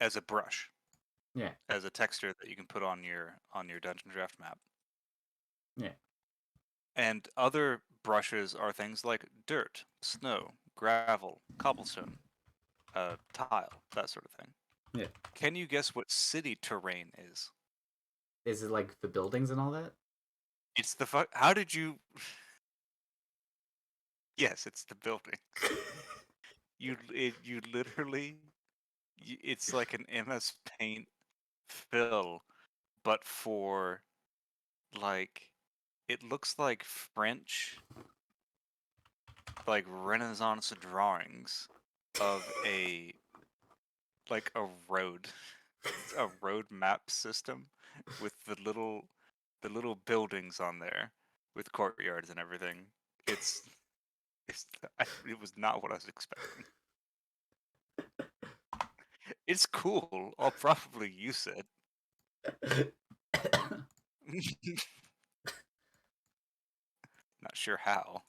as a brush, Yeah, as a texture that you can put on your Dungeon Draft map. yeah. And other brushes are things like dirt, snow, gravel, cobblestone, tile, that sort of thing. Yeah. Can you guess what City Terrain is? Is it like the buildings and all that? It's the fuck. How did you? Yes, it's the building. You literally. It's like an MS Paint fill, but for like, it looks like French, like Renaissance drawings of a road, a road map system with the little buildings on there with courtyards and everything. It's it was not what I was expecting. It's cool. I'll probably use it. Not sure how.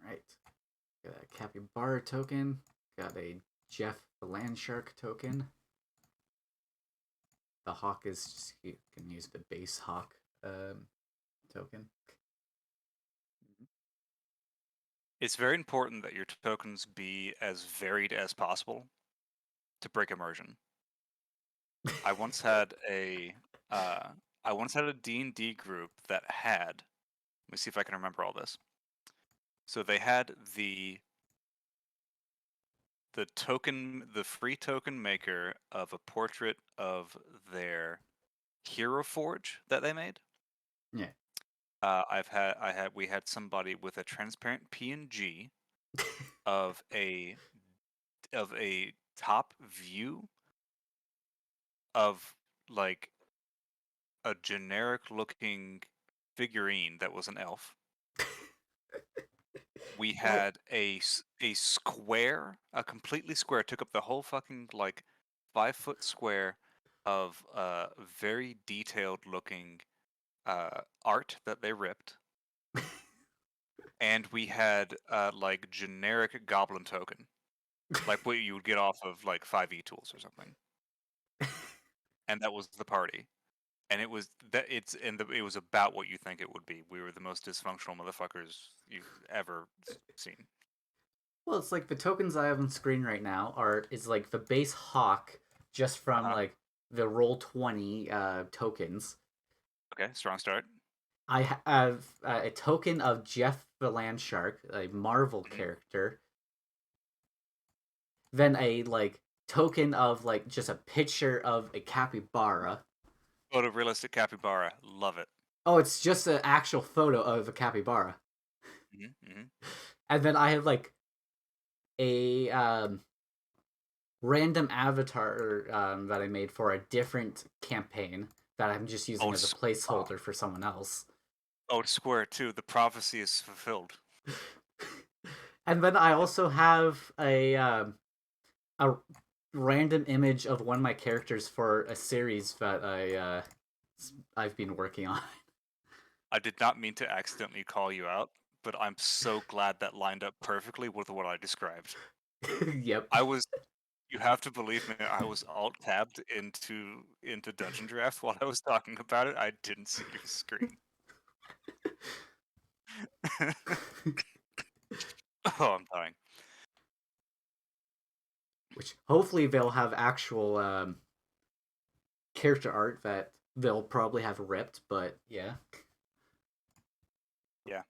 Right. Got a capybara token. Got a Jeff the land shark token. The hawk is just, you can use the base hawk token. It's very important that your tokens be as varied as possible to break immersion. I once had a uh, I once had a D&D group that had. Let me see if I can remember all this. So they had the free token maker of a portrait of their hero forge that they made. Yeah. We had somebody with a transparent PNG of a top view of like a generic looking figurine that was an elf. We What? had a square, a completely square, took up the whole fucking like 5 foot square of very detailed looking art that they ripped, and we had like generic goblin token, like what you would get off of like 5e tools or something, and that was the party. And it was about what you think it would be. We were the most dysfunctional motherfuckers you've ever seen. Well, it's like the tokens I have on screen right now is like the base hawk just from Uh-huh. like the roll 20 tokens. Okay, strong start. I have a token of Jeff the land shark, a Marvel Mhm. character. Then a like token of like just a picture of a capybara. Photorealistic capybara, love it. Oh, it's just an actual photo of a capybara. Hmm. And then I have like a random avatar that I made for a different campaign that I'm just using Oh, as a oh, placeholder for someone else. oh, square too. The prophecy is fulfilled. And then I also have a random image of one of my characters for a series that I've been working on. I did not mean to accidentally call you out, but I'm so glad that lined up perfectly with what I described. Yep. I was You have to believe me, I was alt tabbed into Dungeon Draft while I was talking about it. I didn't see your screen. Oh, I'm dying. Which hopefully they'll have actual character art that they'll probably have ripped, but yeah. Yeah.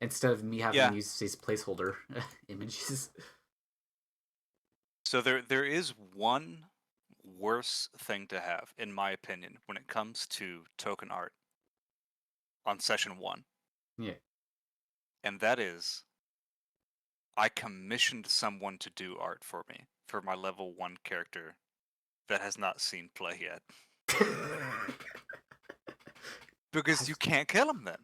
Instead of me having to Yeah. use these placeholder images. So there is one worse thing to have, in my opinion, when it comes to token art on session 1, Yeah. and that is I commissioned someone to do art for me for my level 1 character that has not seen play yet. Because you can't kill him then.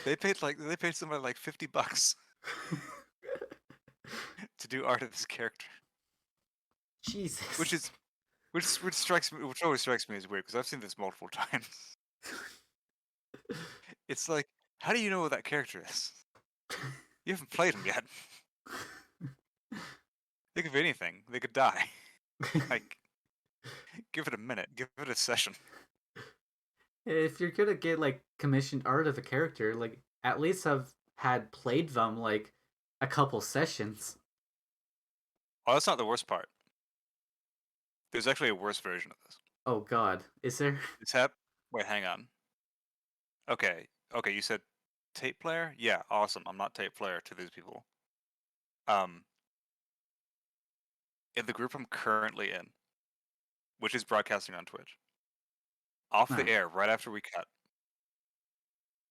They paid somebody like $50 to do art of this character. Jesus. Which always strikes me as weird because I've seen this multiple times. It's like, how do you know what that character is? You haven't played him yet. Think of anything. They could die. Like, give it a minute. Give it a session. If you're gonna get like commissioned art of a character, like at least I've had played them like a couple sessions. Oh, that's not the worst part. There's actually a worse version of this. Oh God, is there? Wait, hang on. Okay, you said tape player? Yeah, awesome. I'm not tape player to these people. In the group I'm currently in, which is broadcasting on Twitch, off the Nice. air right after we cut,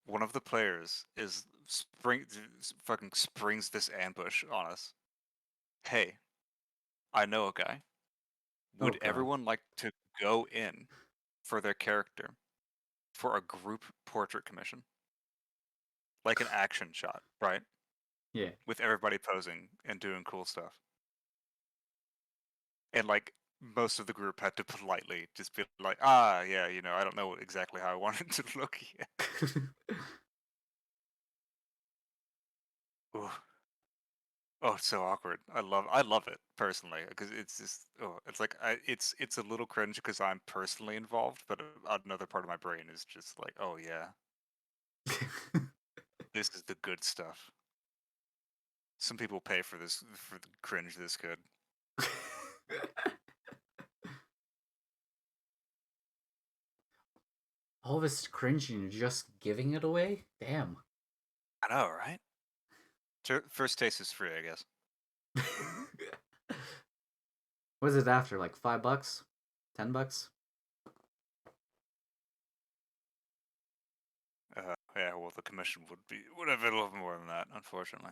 one of the players fucking springs this ambush on us. Hey, I know a guy. Oh Would God. everyone like to go in for their character for a group portrait commission? Like an action shot, right? Yeah. With everybody posing and doing cool stuff. And like most of the group had to politely just be like, yeah, I don't know exactly how I want it to look yet. Ooh. Oh, it's so awkward. I love it personally because it's just it's like it's a little cringe because I'm personally involved, but another part of my brain is just like, oh yeah, this is the good stuff. Some people pay for this for the cringe this good. All this cringing, you're just giving it away? Damn. I know, right? First taste is free, I guess. What is it after? Like $5? $10? Yeah, well, the commission would have been a little more than that, unfortunately.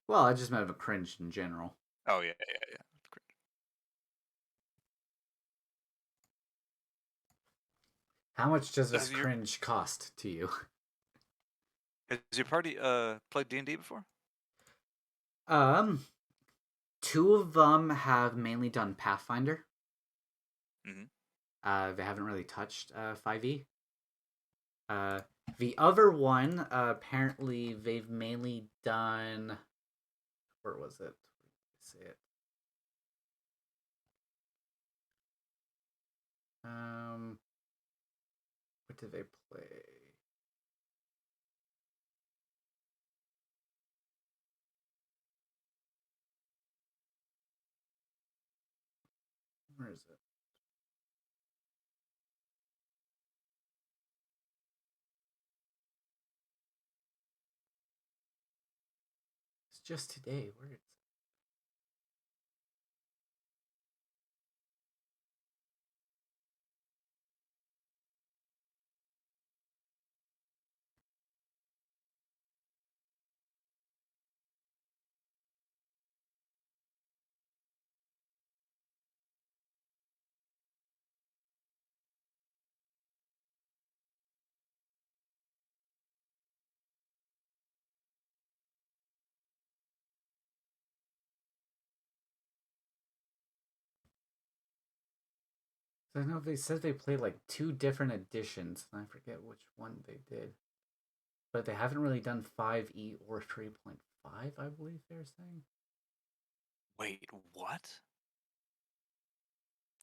Well, I just meant a cringe in general. Oh yeah. How much does this Has your cringe cost to you? has your party played D&D before? Um, two of them have mainly done Pathfinder. Mm-hmm. They haven't really touched 5e. Uh, the other one, apparently, they've mainly done. Where was it? Say it. What did they play? Where is it? It's just today. Where is it? I know they said they played like two different editions, and I forget which one they did. But they haven't really done 5e or 3.5, I believe they're saying. Wait, what?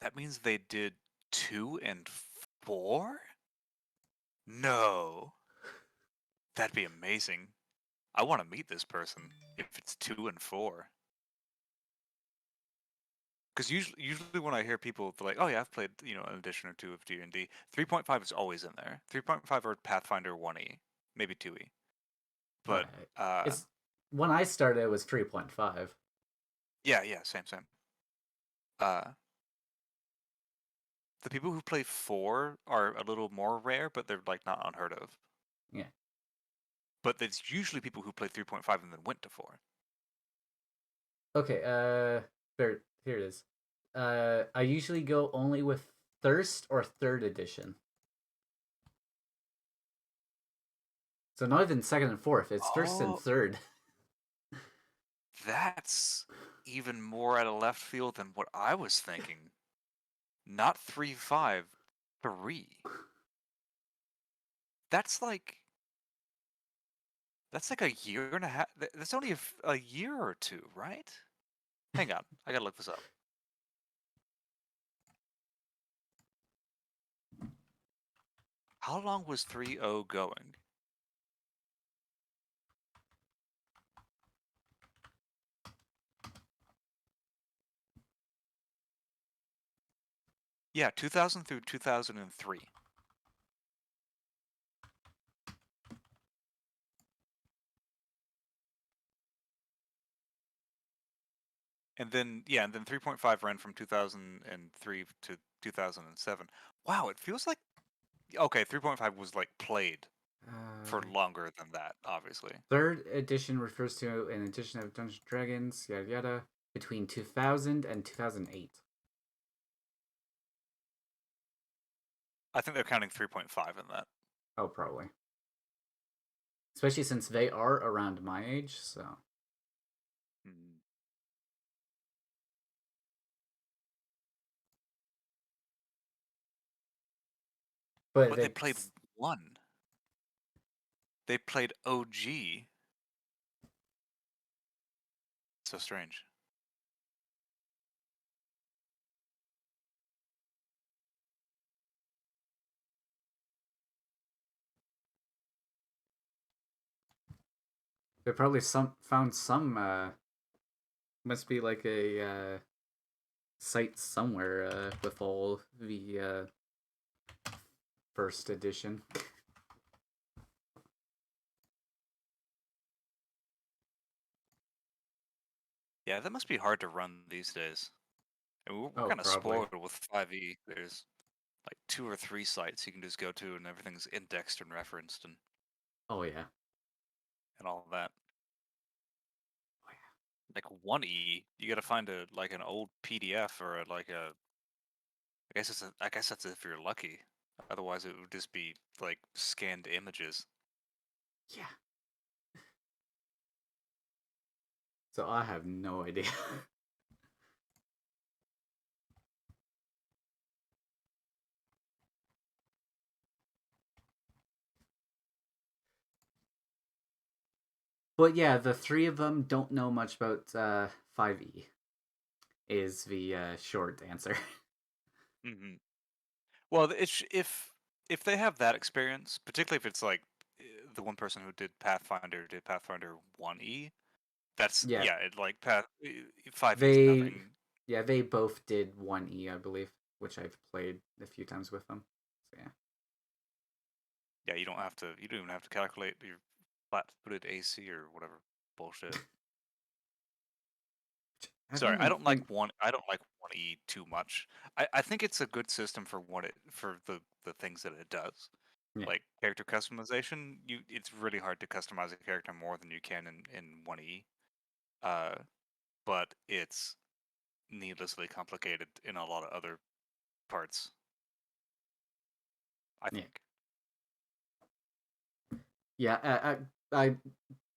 That means they did 2 and 4? No. That'd be amazing. I want to meet this person if it's 2 and 4. Because usually when I hear people like, oh yeah, I've played an edition or two of D&D, 3.5 is always in there. 3.5 or Pathfinder 1e, maybe 2e. But Right. It's when I started it was 3.5. yeah, same. The people who play 4 are a little more rare, but they're like not unheard of. Yeah. but it's usually people who played 3.5 and then went to 4. Okay, here it is. I usually go only with Thirst or Third Edition. So not even second and fourth, it's first and Oh, third. that's even more out of left field than what I was thinking. Not 3.5, 3. That's like a year and a half. That's only a year or two, right? Hang on, I gotta look this up. How long was 3.0 going? Yeah, 2000 through 2003. And then 3.5 ran from 2003 to 2007. Wow, it feels like okay, 3.5 was like played for longer than that, obviously. Third edition refers to an edition of Dungeons and Dragons, yada yada, between 2000 and 2008. I think they're counting 3.5 in that. Oh, probably. Especially since they are around my age, so. Hmm. But But they played 1. They played OG. So strange. they probably found some must be like a site somewhere with all the first edition. Yeah, that must be hard to run these days. And we're Oh, kind of probably. spoiled with 5e. There's like 2 or 3 sites you can just go to, and everything's indexed and referenced Oh yeah. and all of that. Oh yeah. Like 1e, you gotta find an old PDF or like a. I guess that's if you're lucky. Otherwise, it would just be like scanned images. Yeah. So I have no idea. But yeah, the three of them don't know much about 5e, is the short answer. Hmm. Well, it's if they have that experience, particularly if it's like the one person who did Pathfinder 1e. That's Yeah, yeah, it like Path 5e is they nothing. they both did 1e, I believe, which I've played a few times with them. So yeah. Yeah, you don't even have to calculate your flat-footed AC or whatever bullshit. I don't Sorry, even think. I don't like 1e too much. I think it's a good system for the things that it does. Yeah. Like character customization, it's really hard to customize a character more than you can in 1e. Uh, but it's needlessly complicated in a lot of other parts, I Yeah. think. Yeah, I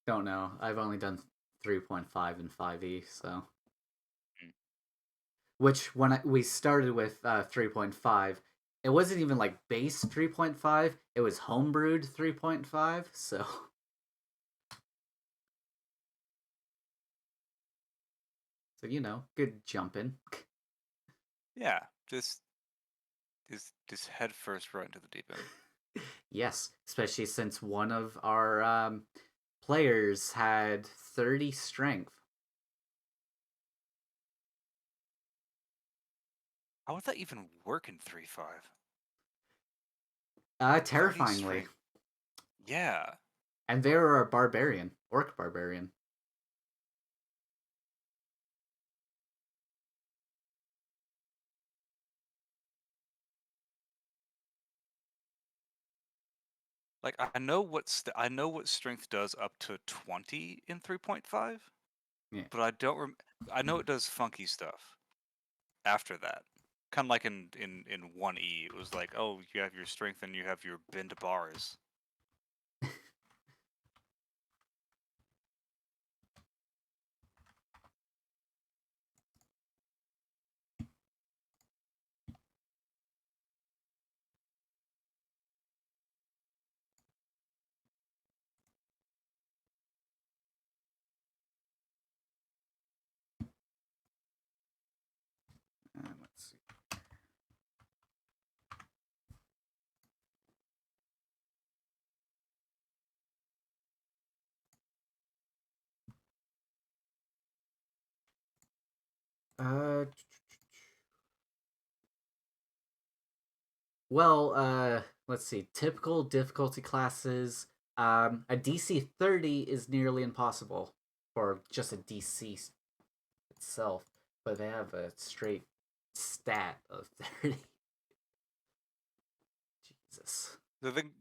don't know. I've only done 3.5 and 5e, so Mm. which we started with 3.5, it wasn't even like base 3.5, it was homebrewed 3.5, so so good jumping. Yeah, just head first right into the deep end. Yes, especially since one of our players had 30 strength. How would that even work in 3.5? 30 Terrifyingly. strength. Yeah. And they were a barbarian, orc barbarian. Like I know what strength does up to 20 in 3.5, Yeah. but I don't I know it does funky stuff after that. Kind of like in 1E, it was like, oh, you have your strength and you have your bend bars. Let's see. Uh, well, let's see. Typical difficulty classes. A DC 30 is nearly impossible for just a DC itself, but they have a straight stat of 30. Jesus.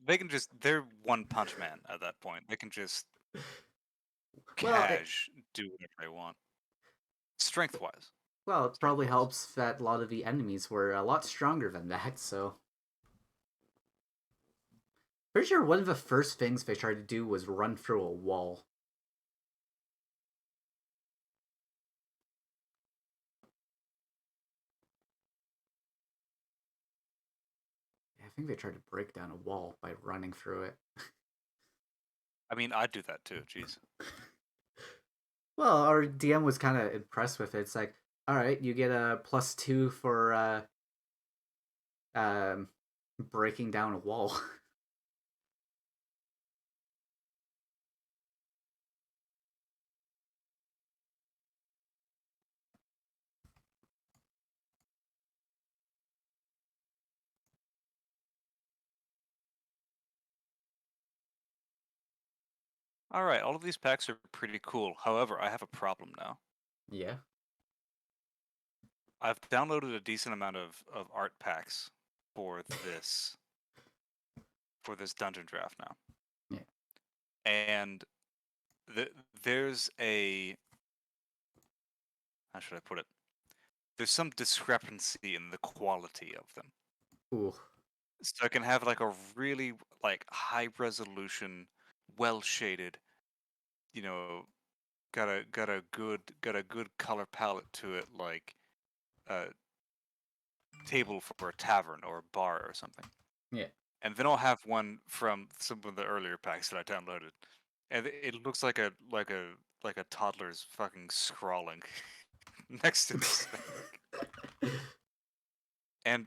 They can just they're one punch man at that point. They can just Well, do whatever they want. Strength wise. it Strength probably wise. helps that a lot of the enemies were a lot stronger than that, so. Pretty sure one of the first things they tried to do was run through a wall. I think they tried to break down a wall by running through it. I mean, I'd do that too. Jeez. Well, our DM was kind of impressed with it. It's like, all right, you get a +2 for um, breaking down a wall. All right, all of these packs are pretty cool. However, I have a problem now. Yeah. I've downloaded a decent amount of art packs for this dungeon draft now. Yeah. And there's a how should I put it? There's some discrepancy in the quality of them. Ooh. So I can have like a really like high resolution, well shaded, you know, got a good color palette to it, like a table for a tavern or a bar or something. Yeah. And then I'll have one from some of the earlier packs that I downloaded, and it looks like a toddler's fucking scrawling next to this thing. And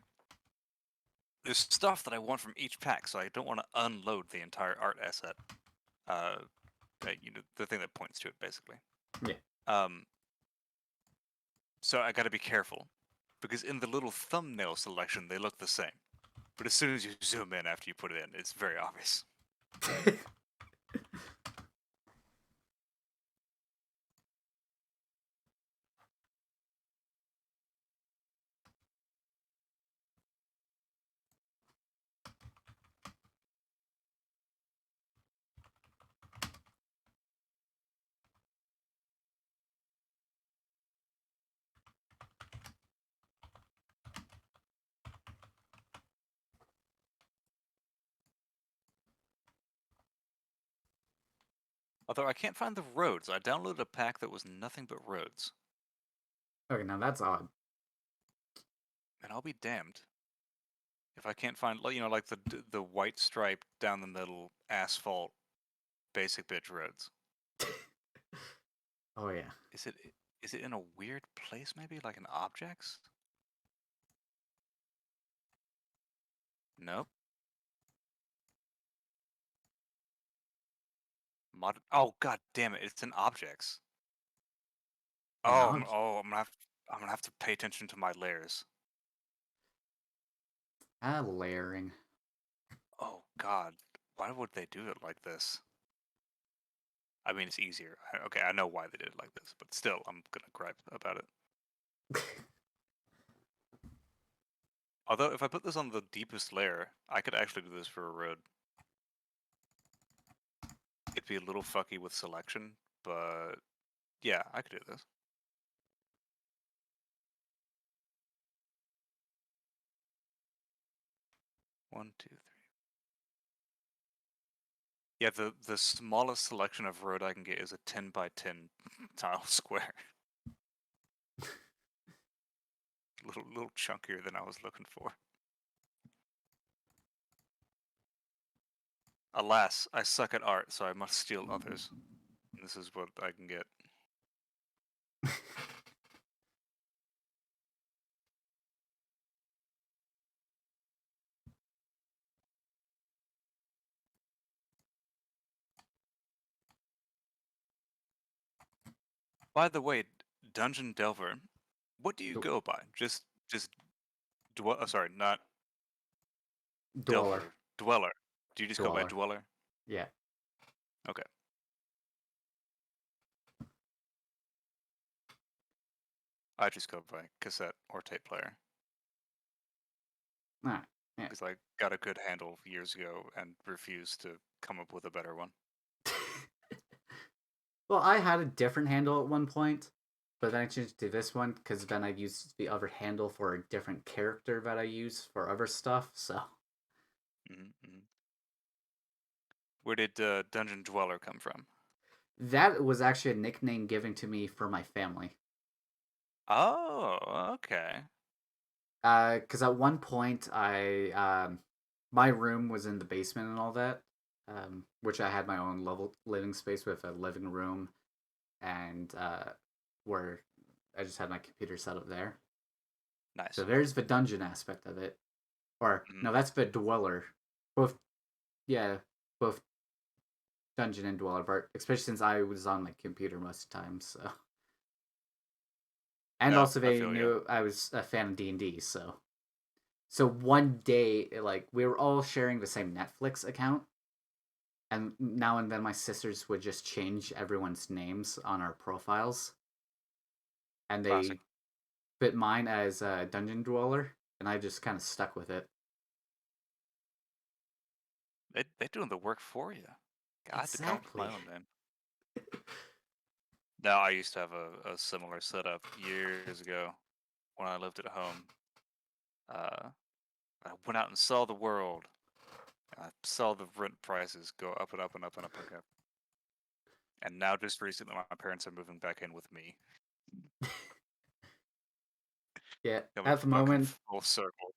there's stuff that I want from each pack, so I don't want to unload the entire art asset. You know, the thing that points to it, basically. Yeah. So I got to be careful, because in the little thumbnail selection they look the same, but as soon as you zoom in after you put it in, it's very obvious. Although I can't find the roads. I downloaded a pack that was nothing but roads. Okay, now that's odd. And I'll be damned if I can't find, you know, like the white stripe down the middle asphalt basic bitch roads. Oh yeah. Is it in a weird place maybe, like in objects? Nope. Oh god damn it! It's in objects. An Oh, object. I'm gonna have to pay attention to my layers. Layering. Oh god, why would they do it like this? I mean, it's easier. Okay, I know why they did it like this, but still, I'm gonna gripe about it. Although, if I put this on the deepest layer, I could actually do this for a road. it'd be a little fucky with selection, but yeah, I could do this. One, two, three. Yeah, the smallest selection of road I can get is a 10 by 10 tile square. little chunkier than I was looking for. Alas, I suck at art, so I must steal others. This is what I can get. By the way, Dungeon Delver, what do you go by? Just sorry, not Dweller. Delver. Dweller. Do you just go by Dweller. Dweller? Yeah. Okay. I just go by cassette or tape player. Alright. Yeah. Because I got a good handle years ago and refused to come up with a better one. Well, I had a different handle at one point, but then I changed to this one because then I used the other handle for a different character that I use for other stuff, so. Mm-hmm. Where did Dungeon Dweller come from? That was actually a nickname given to me for my family. Oh, okay. Because at one point, my room was in the basement and all that, which I had my own living space with a living room and where I just had my computer set up there. Nice. So there's the dungeon aspect of it. Or, no, that's the dweller. Both, yeah, both dungeon and dweller, but especially since I was on my computer most of the time, so. And No, also I they feel knew you. I was a fan of D&D, so. So one day, like, we were all sharing the same Netflix account, and now and then my sisters would just change everyone's names on our profiles, and Classic. they put mine as Dungeon Dweller, and I just kind of stuck with it. They're doing the work for you. I had to come up with my Exactly. own name. Now, I used to have a similar setup years ago when I lived at home. I went out and saw the world. I saw the rent prices go up and up and up and up and up. And now, just recently, my parents are moving back in with me. Yeah, Coming at the fucking moment, full circle.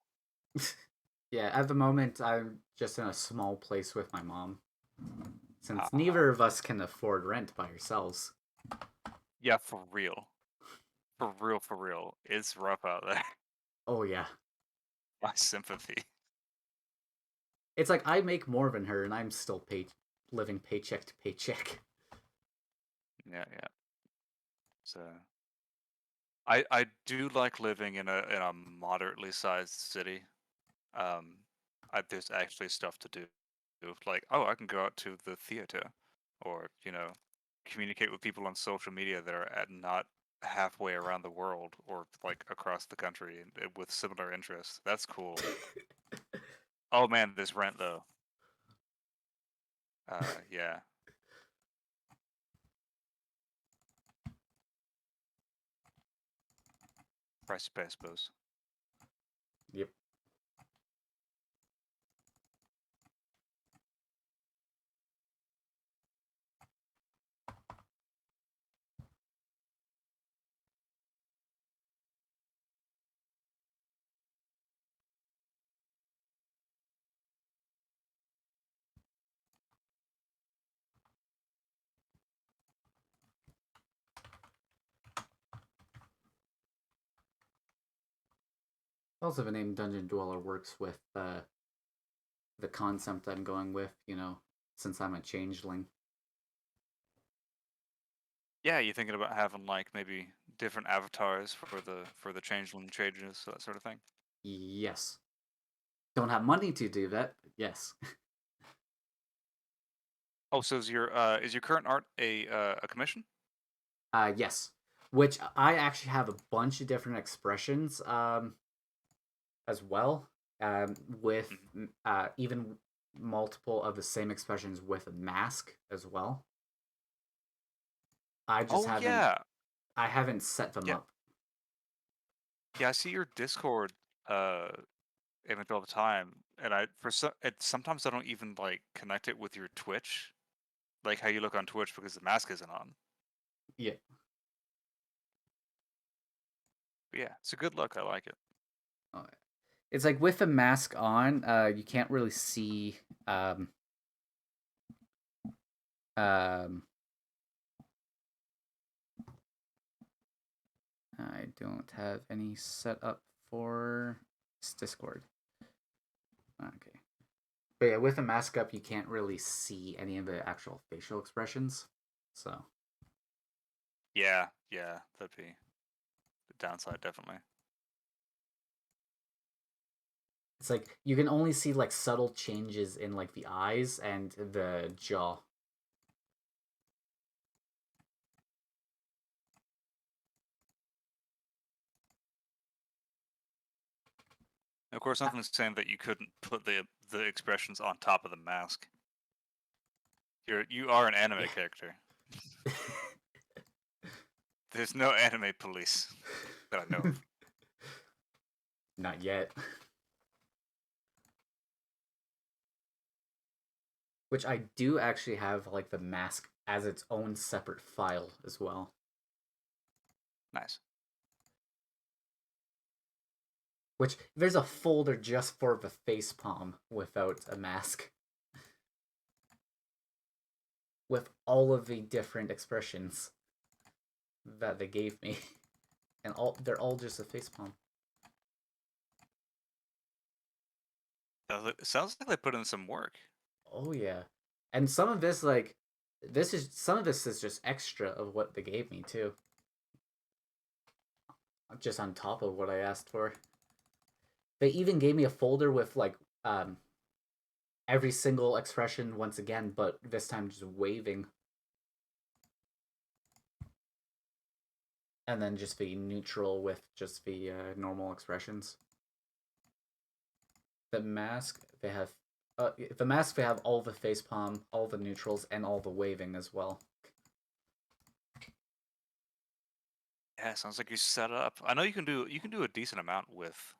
yeah, at the moment, I'm just in a small place with my mom, since Ah, neither of us can afford rent by ourselves. yeah, for real. For real, for real. It's rough out there. Oh yeah, My sympathy. it's like I make more than her, and I'm still living paycheck to paycheck. Yeah, yeah. So I do like living in a moderately sized city. Um, there's actually stuff to do. Like, oh, I can go out to the theater, or communicate with people on social media that are not halfway around the world or like across the country with similar interests. That's cool. Oh man, this rent though. Yeah. Price to pay, I suppose. Yep. Also, the name Dungeon Dweller works with the concept I'm going with, since I'm a changeling. Yeah, you thinking about having like maybe different avatars for the changeling changes, that sort of thing? Yes. Don't have money to do that, but yes. Oh, so is your current art a commission? Yes. Which I actually have a bunch of different expressions as well. With Mhm. even multiple of the same expressions with a mask as well. I just Oh haven't yeah, I haven't set them yeah, up. yeah. I see your Discord uh image all the time, and sometimes I don't even like connect it with your Twitch, like how you look on Twitch because the mask isn't on. Yeah. But yeah, it's a good look. I like it. Oh, it's like with the mask on, you can't really see um um I don't have any set up for Discord. Okay. But yeah, with the mask up, you can't really see any of the actual facial expressions. So Yeah, yeah, that'd be the downside, definitely. it's like you can only see like subtle changes in like the eyes and the jaw. Of course, nothing's saying that you couldn't put the expressions on top of the mask. You are an anime Yeah. character. There's no anime police that I know of. Not yet. Which I do actually have like the mask as its own separate file as well. Nice. Which there's a folder just for the face palm without a mask. With all of the different expressions that they gave me. And they're all just a face palm. It sounds like they put in some work. Oh yeah. And some of this like some of this is just extra of what they gave me too. Just on top of what I asked for. They even gave me a folder with like every single expression once again, but this time just waving. And then just the neutral with just the normal expressions. The mask they have the mask they have all the face palm, all the neutrals, and all the waving as well. Yeah, sounds like you set up. I know you can do a decent amount with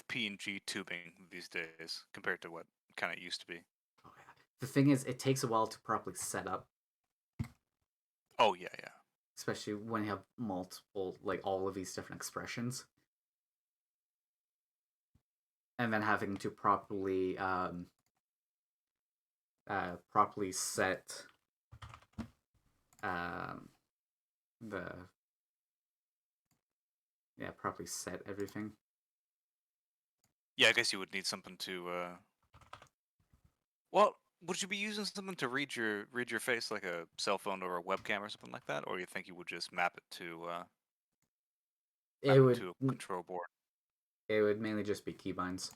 PNG tubing these days compared to what kind of used to be. Oh, yeah. The thing is, it takes a while to properly set up, Oh yeah, yeah. especially when you have multiple, like all of these different expressions, and then having to properly set um, the properly set everything. Yeah, I guess you would need something to well, would you be using something to read your face like a cell phone or a webcam or something like that, or you think you would just It map it would to a control board? it would mainly just be keybinds.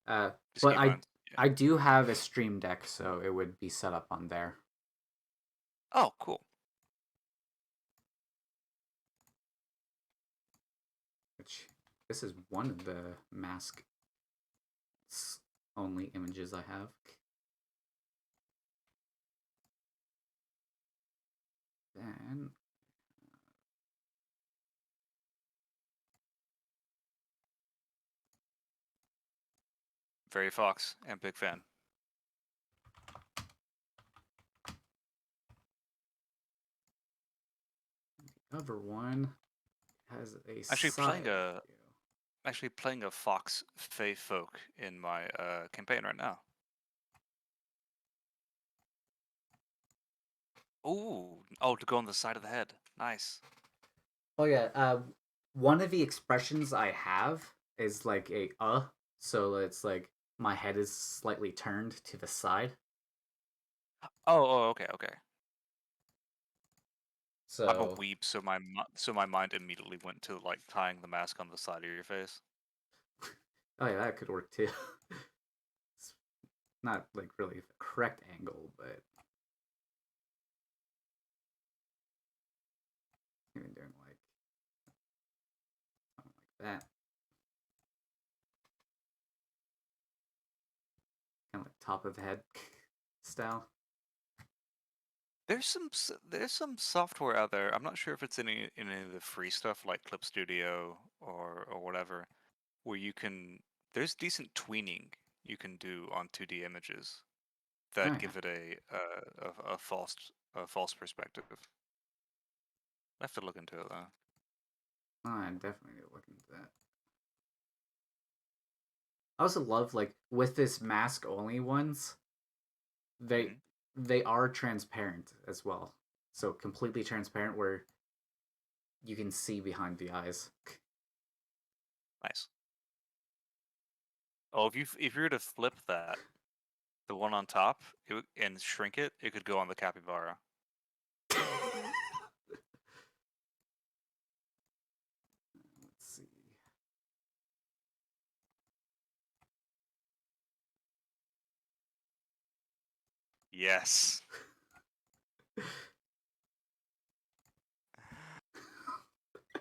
Uh, Just but keybinds. Yeah. I do have a Stream Deck, so it would be set up on there. Oh, cool. Which this is one of the mask only images I have. Then Very Fox and big fan. the other one has a Actually playing side a view. actually playing a Fox Fey Folk in my campaign right now. Ooh, oh, to go on the side of the head. Nice. Oh yeah, one of the expressions I have is like so it's like my head is slightly turned to the side. Oh, okay, okay. I'm a So weeb, so my mind immediately went to like tying the mask on the side of your face. oh yeah, that could work too. It's not like really the correct angle, but even doing like something like that. top of the head style. There's some software out there. I'm not sure if it's any of the free stuff like Clip Studio or whatever, where you can there's decent tweening you can do on 2D images Oh that yeah, give it a false perspective. I have to look into it though. oh, I definitely need to look into that. I also love like with this mask only ones, they Hmm. they are transparent as well. So completely transparent where you can see behind the eyes. Nice. Oh, if you were to flip that, the one on top, and shrink it, it could go on the capybara. Let's see. Yes.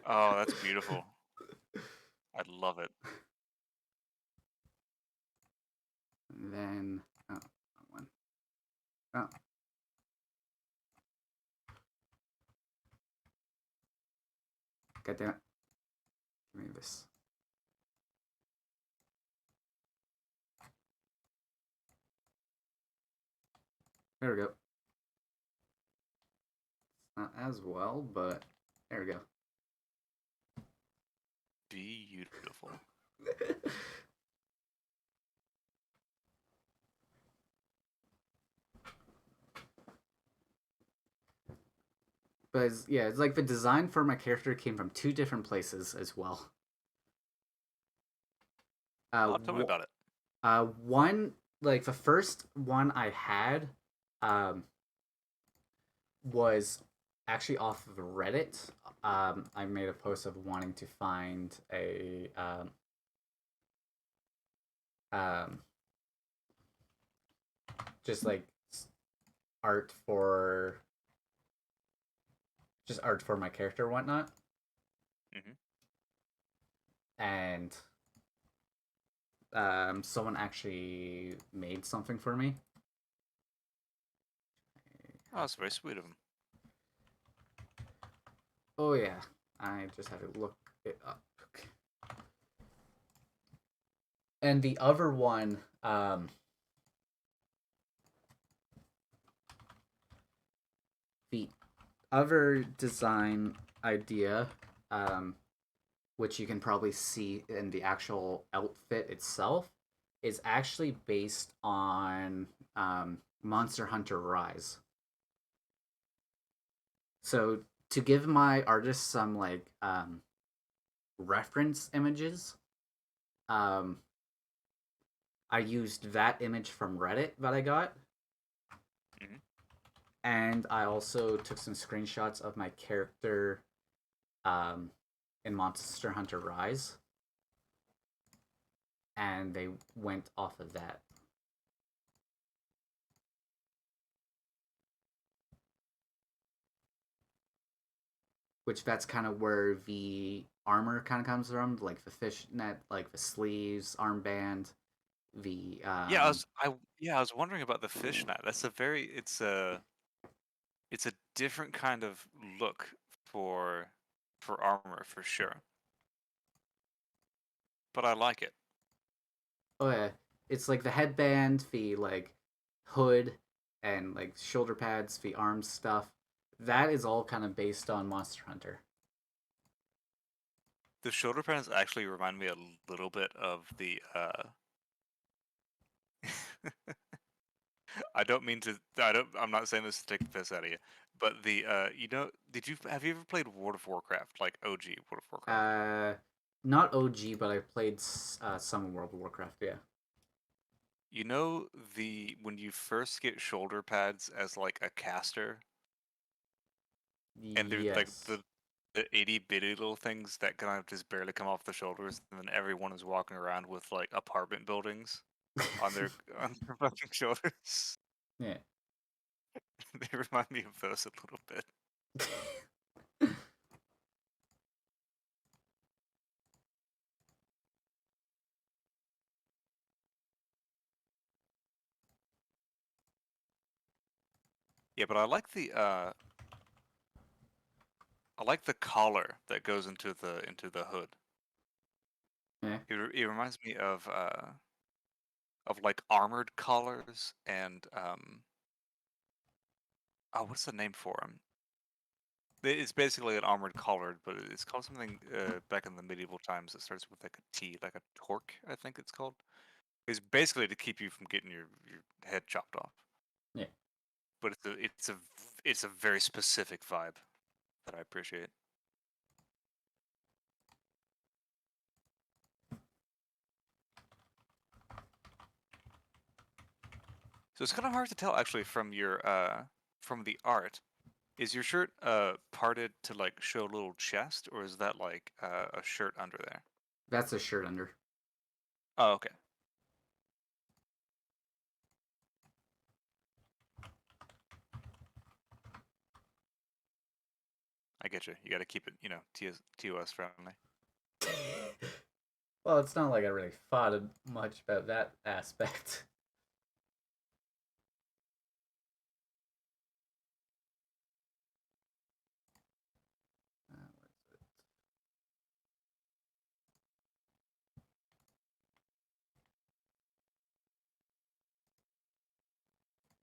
Oh, that's beautiful. I love it. And then oh, wrong one. Oh. God damn it. Give me this. There we go. Not as well, but there we go. Beautiful. But yeah, it's like the design for my character came from two different places as well. Oh, tell me about it. One like the first one I had, um, was actually off of Reddit. I made a post of wanting to find a um, just like art for art for my character and whatnot. Hmm. And someone actually made something for me. Oh, that's very sweet of him. Oh yeah, I just had to look it up. And the other one, the other design idea, um, which you can probably see in the actual outfit itself, is actually based on Monster Hunter Rise. So to give my artist some like reference images, um, I used that image from Reddit that I got, Hmm. and I also took some screenshots of my character um, in Monster Hunter Rise, and they went off of that. Which that's kind of where the armor kind of comes from, like the fishnet, like the sleeves, armband, the I was wondering about the fishnet. It's a different kind of look for armor for sure. But I like it. oh yeah, it's like the headband, the like hood, and like shoulder pads, the arm stuff. That is all kind of based on Monster Hunter. The shoulder pads actually remind me a little bit of the I don't mean to I'm not saying this to take the piss out of you, but the have you ever played World of Warcraft, like OG World of Warcraft? Uh, Not OG, but I played some World of Warcraft. Yeah. You know the when you first get shoulder pads as like a caster, and they're like Yes. the itty bitty little things that kind of just barely come off the shoulders, and then everyone is walking around with like apartment buildings on their on their fucking shoulders. Yeah. They remind me of those a little bit. Yeah, but I like the collar that goes into the hood. Yeah. It reminds me of like armored collars and oh, what's the name for them? It's basically an armored collar, but it's called something back in the medieval times that starts with like a T, like a torque, I think it's called. It's basically to keep you from getting your head chopped off. Yeah. But it's a very specific vibe that I appreciate. So it's kind of hard to tell actually from your from the art. Is your shirt parted to like show a little chest, or is that like a shirt under there? That's a shirt under. Oh, okay. I get you. You got to keep it, TOS friendly. Well, it's not like I really thought much about that aspect.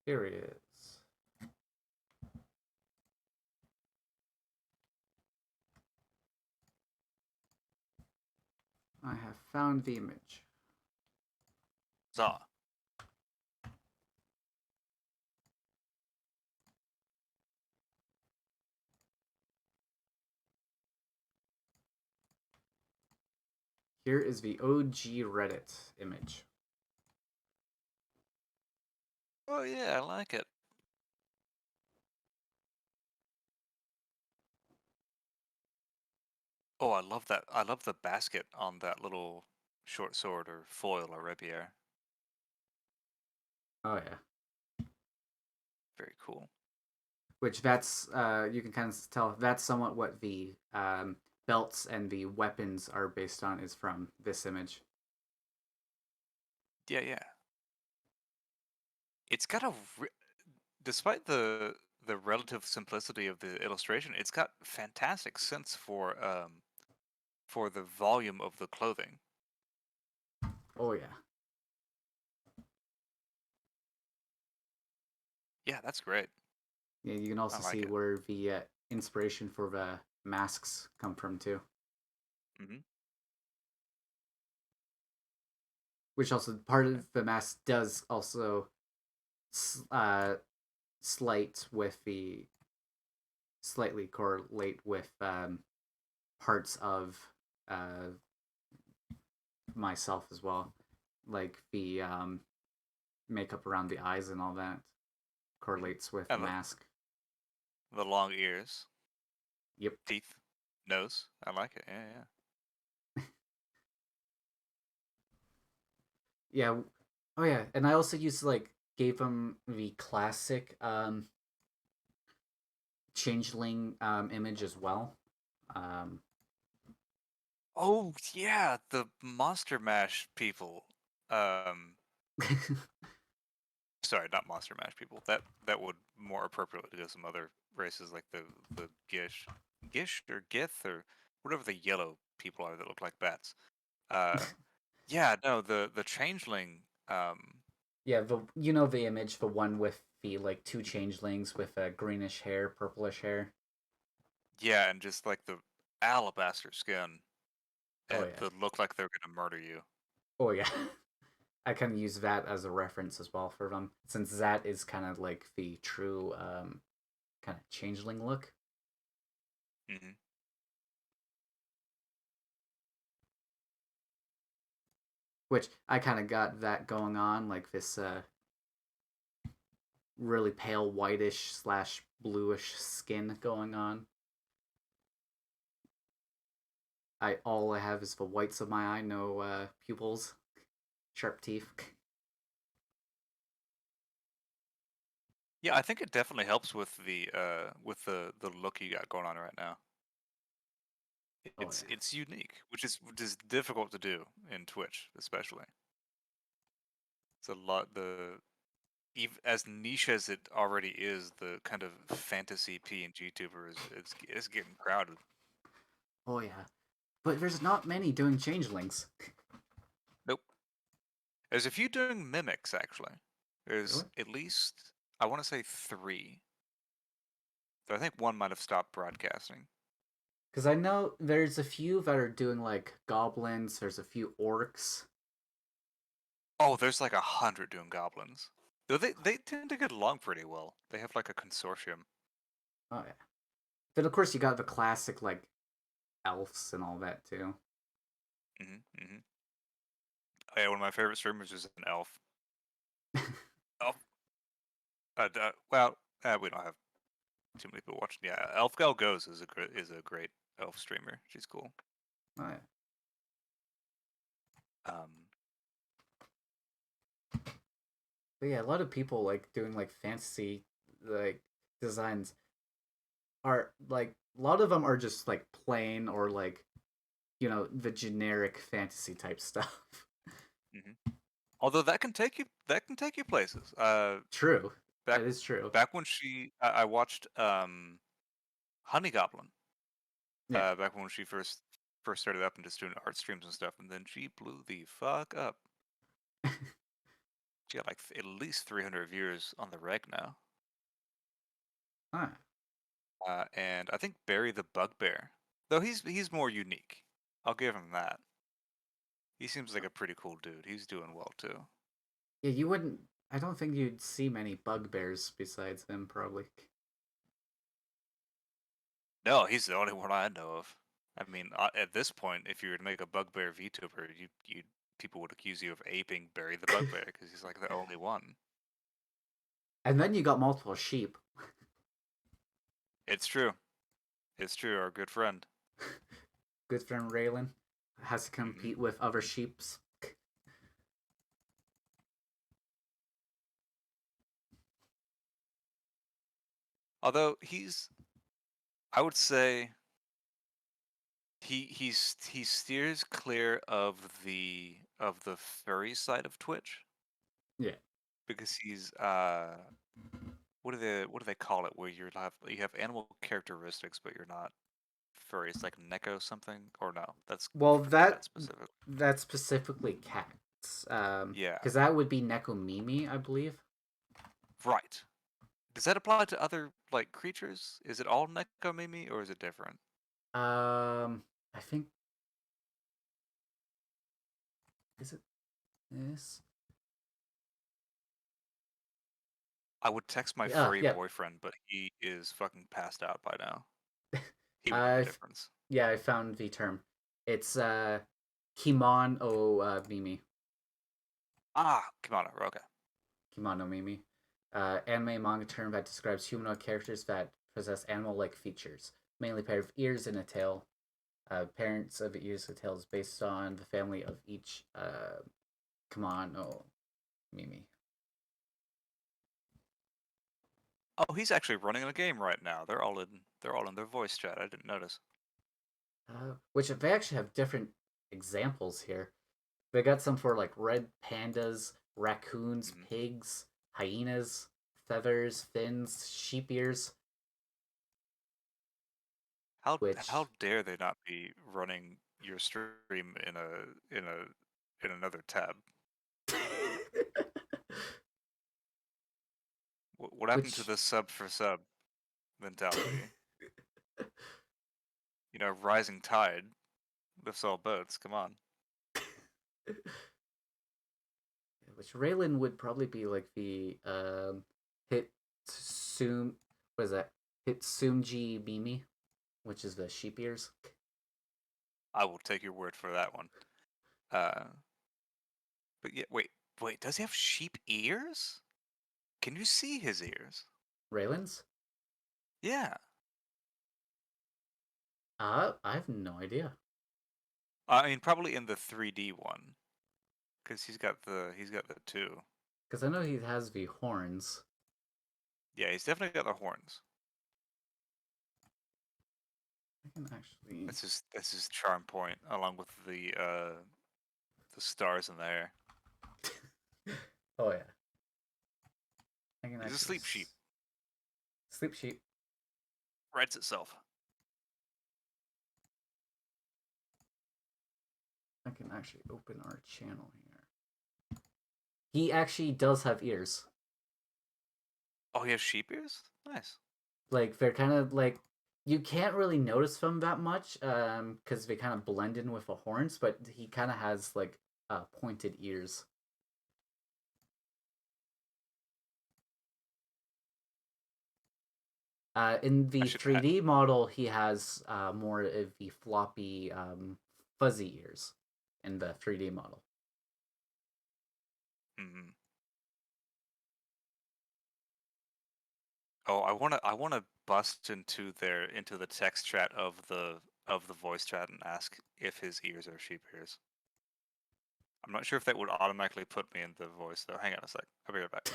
Here he is. I have found the image. Zaw. Here is the OG Reddit image. Oh yeah, I like it. Oh, I love that. I love the basket on that little short sword or foil or rapier. Oh yeah. Very cool. Which that's you can kind of tell that's somewhat what the belts and the weapons are based on is from this image. Yeah, yeah. It's got despite the relative simplicity of the illustration, it's got fantastic sense for the volume of the clothing. Oh yeah. Yeah, that's great. Yeah, you can I also like see it. where the inspiration for the masks come from too. Hmm. Which also part of the mask does also uh, slight with the slightly correlate with parts of uh, myself as well, like the makeup around the eyes and all that correlates with the And mask. the long ears, Yep. teeth, nose. I like it. Yeah, yeah. Yeah. Oh yeah, and I also used like gave him the classic changeling image as well. Um, Oh yeah, the Monster Mash people. Um, sorry, not Monster Mash people. That would more appropriately go some other races like the Gish or Gith or whatever the yellow people are that look like bats. Uh, yeah, no, the changeling. yeah, the image, the one with the like two changelings with greenish hair, purplish hair. Yeah, and just like the alabaster skin Oh and yeah. the look like they're gonna murder you. Oh yeah. I can use that as a reference as well for them, since that is kind of like the true kind of changeling look. Hmm. Which I kind of got that going on, like this really pale whitish slash bluish skin going on. All I have is the whites of my eye, no pupils, sharp teeth. Yeah, I think it definitely helps with the look you got going on right now. Oh It's unique, which is difficult to do in Twitch, especially. It's a lot even as niche as it already is, the kind of fantasy PNG tuber it's getting crowded. Oh yeah, but there's not many doing changelings. Nope. There's a few doing mimics actually. There's Really? at least I want to say 3. So I think one might have stopped broadcasting. Because I know there's a few that are doing like goblins. There's a few orcs. Oh, there's like 100 doing goblins. Though they tend to get along pretty well. They have like a consortium. Oh yeah. Then of course you got the classic like elves and all that too. Mm-hmm. Oh, yeah, one of my favorite streamers is an elf. Elf. Well, we don't have too many people watching. Yeah, Elf Gal Goes is a great elf streamer. She's cool. Oh yeah. Um, But yeah, a lot of people like doing like fantasy like designs are like a lot of them are just like plain or like the generic fantasy type stuff. mhm. Although that can take you places. True, Back that is true. back when I watched Honey Goblin. Yeah. Back when she first started up and just doing art streams and stuff, and then she blew the fuck up. She got like at least 300 viewers on the reg now. Ah. And I think Barry the Bugbear, though he's more unique. I'll give him that. He seems like a pretty cool dude. He's doing well too. Yeah, you wouldn't. I don't think you'd see many bugbears besides him, probably. No, he's the only one I know of. I mean, at this point, if you were to make a Bugbear VTuber, you people would accuse you of aping Barry the Bugbear because he's like the only one. And then you got multiple sheep. It's true. It's true. Our good friend. Good friend Raylan has to compete with other sheeps. Although I would say he steers clear of the furry side of Twitch Yeah. because he's what do they call it where you have animal characteristics but you're not furry. It's like Neko something or no, that's Well, for that cat specific. that's specifically cats. Yeah, Because that would be Nekomimi, I believe. right. Does that apply to other like creatures? Is it all Nekomimi or is it different? I think is it this? I would text my Yeah, furry yeah. boyfriend, but he is fucking passed out by now. He would know the difference. Yeah, I found the term. It's Kimon o Mimi. Ah, Kimono. Okay. Kimono Mimi. Anime manga term that describes humanoid characters that possess animal-like features, mainly paired with ears and a tail. Parents of ears and tails based on the family of each Kimono Mimi. Oh, he's actually running a game right now. They're all in their voice chat. I didn't notice. Which they actually have different examples here. They got some for like red pandas, raccoons, Mhm. pigs, hyenas, feathers, fins, sheep ears. Which How dare they not be running your stream in another tab? What happened to which the sub for sub mentality? You know, rising tide lifts all boats. Come on. which Raylan would probably be like the hit Sum what is that? Hitsumji Mimi, which is the sheep ears. I will take your word for that one. Uh, but yeah, wait. Does he have sheep ears? Can you see his ears? Raylan's? Yeah. I have no idea. I mean, probably in the 3D one, because he's got the two. Because I know he has the horns. Yeah, he's definitely got the horns. I can actually That's his charm point, along with the stars in the hair. Oh yeah. I can He's a actually sleep sheep. sleep sheep. Writes itself. I can actually open our channel here. He actually does have ears. Oh, he has sheep ears? Nice. Like they're kind of like you can't really notice them that much because they kind of blend in with the horns, but he kind of has like pointed ears. In I the should 3D model, he has more of the floppy, fuzzy ears in the 3D model. mm. Oh, I wanna bust into the text chat of the voice chat and ask if his ears are sheep ears. I'm not sure if that would automatically put me in the voice though. Hang on a sec. I'll be right back.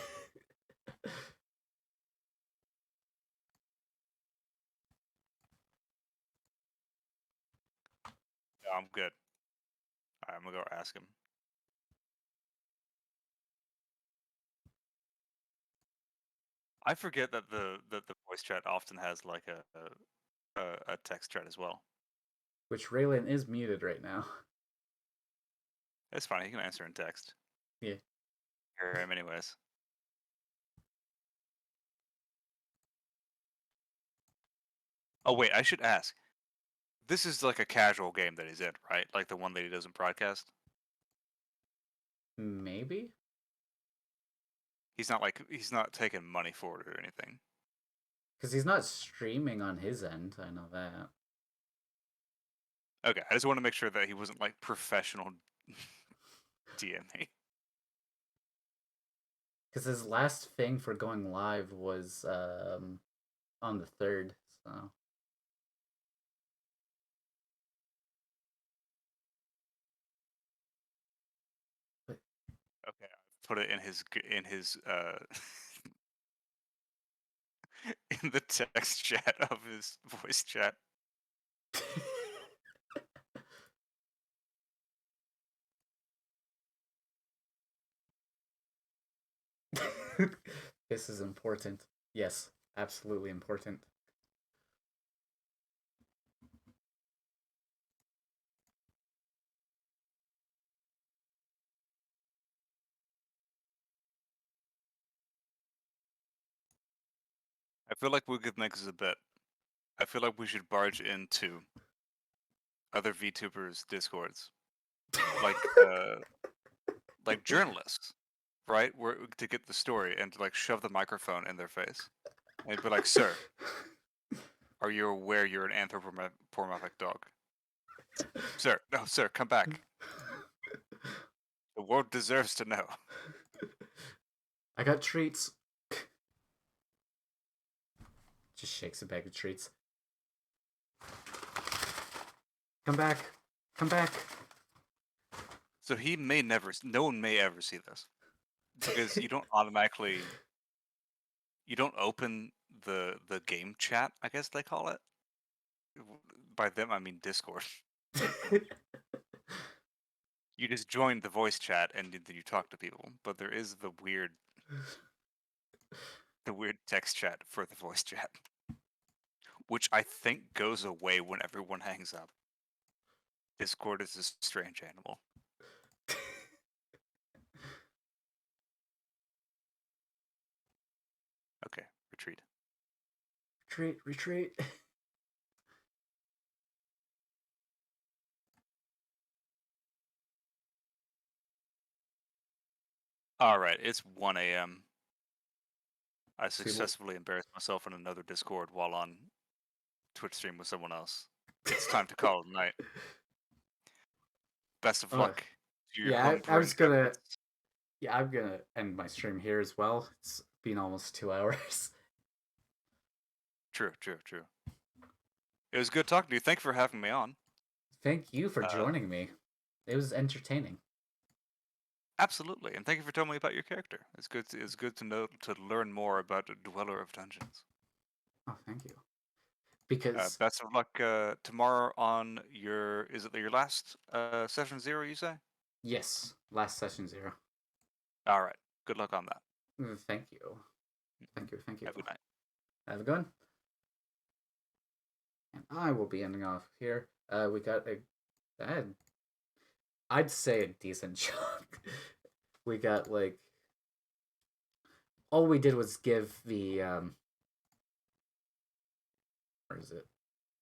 Yeah, I'm good. Alright, I'm gonna go ask him. I forget that the voice chat often has like a text chat as well. Which Raylan is muted right now. It's fine. He can answer in text. Yeah. Hear him anyways. Oh wait, I should ask. This is like a casual game that he's in, right? Like the one that he doesn't broadcast. Maybe? He's not taking money for it or anything. Because he's not streaming on his end, I know that. Okay, I just want to make sure that he wasn't like professional DMing. Because his last thing for going live was on the 3rd, so. But Okay, I've put it in his in the text chat of his voice chat. This is important. Yes, absolutely important. I feel like we could make this a bit. I feel like we should barge into other VTubers' discords, like like journalists, right? Where to get the story and to like shove the microphone in their face and be like, "Sir, are you aware you're an anthropomorphic dog? Sir, no, sir, come back. The world deserves to know." I got treats. Just shakes a bag of treats. Come back. Come back. So he may never, no one may ever see this because you don't automatically, you don't open the game chat, I guess they call it. By them, I mean Discord. You just join the voice chat and then you talk to people, but there is the weird text chat for the voice chat, which I think goes away when everyone hangs up. Discord is a strange animal. Okay, retreat. Retreat, retreat. All right, it's 1 a.m. I See, successfully embarrassed myself in another Discord while on Twitch stream with someone else. It's time to call it a night. Best of luck to your yeah, I homebrewing was gonna. efforts. Yeah, I'm gonna end my stream here as well. It's been almost 2 hours. True, true, true. It was good talking to you. Thank you for having me on. Thank you for Uh, joining me. It was entertaining. absolutely, and thank you for telling me about your character. It's good to know to learn more about the Dweller of Dungeons. Oh, thank you. Because Best of luck tomorrow on your is it your last session 0? You say? yes, last session 0. All right. Good luck on that. Thank you. Thank you. Have a good night. Have a good one. And I will be ending off here. We got I'd say a decent chunk. We got like all we did was give the where is it?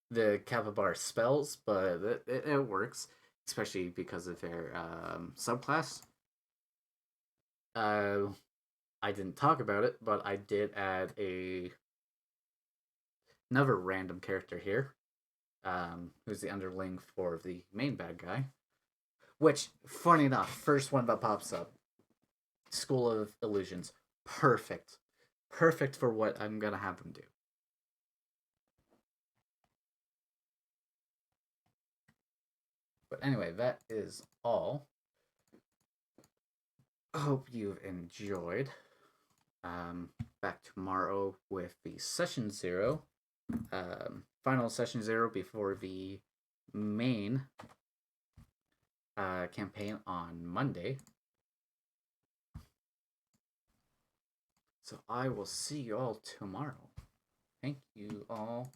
The Kappa spells, but it works, especially because of their subclass. I didn't talk about it, but I did add another random character here, who's the underling for the main bad guy. Which, funny enough, first one that pops up, School of Illusions, perfect, perfect for what I'm gonna have them do. But anyway, that is all. Hope you've enjoyed. Back tomorrow with the session 0. Final session 0 before the main campaign on Monday. So I will see you all tomorrow. Thank you all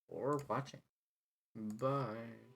for watching. Bye.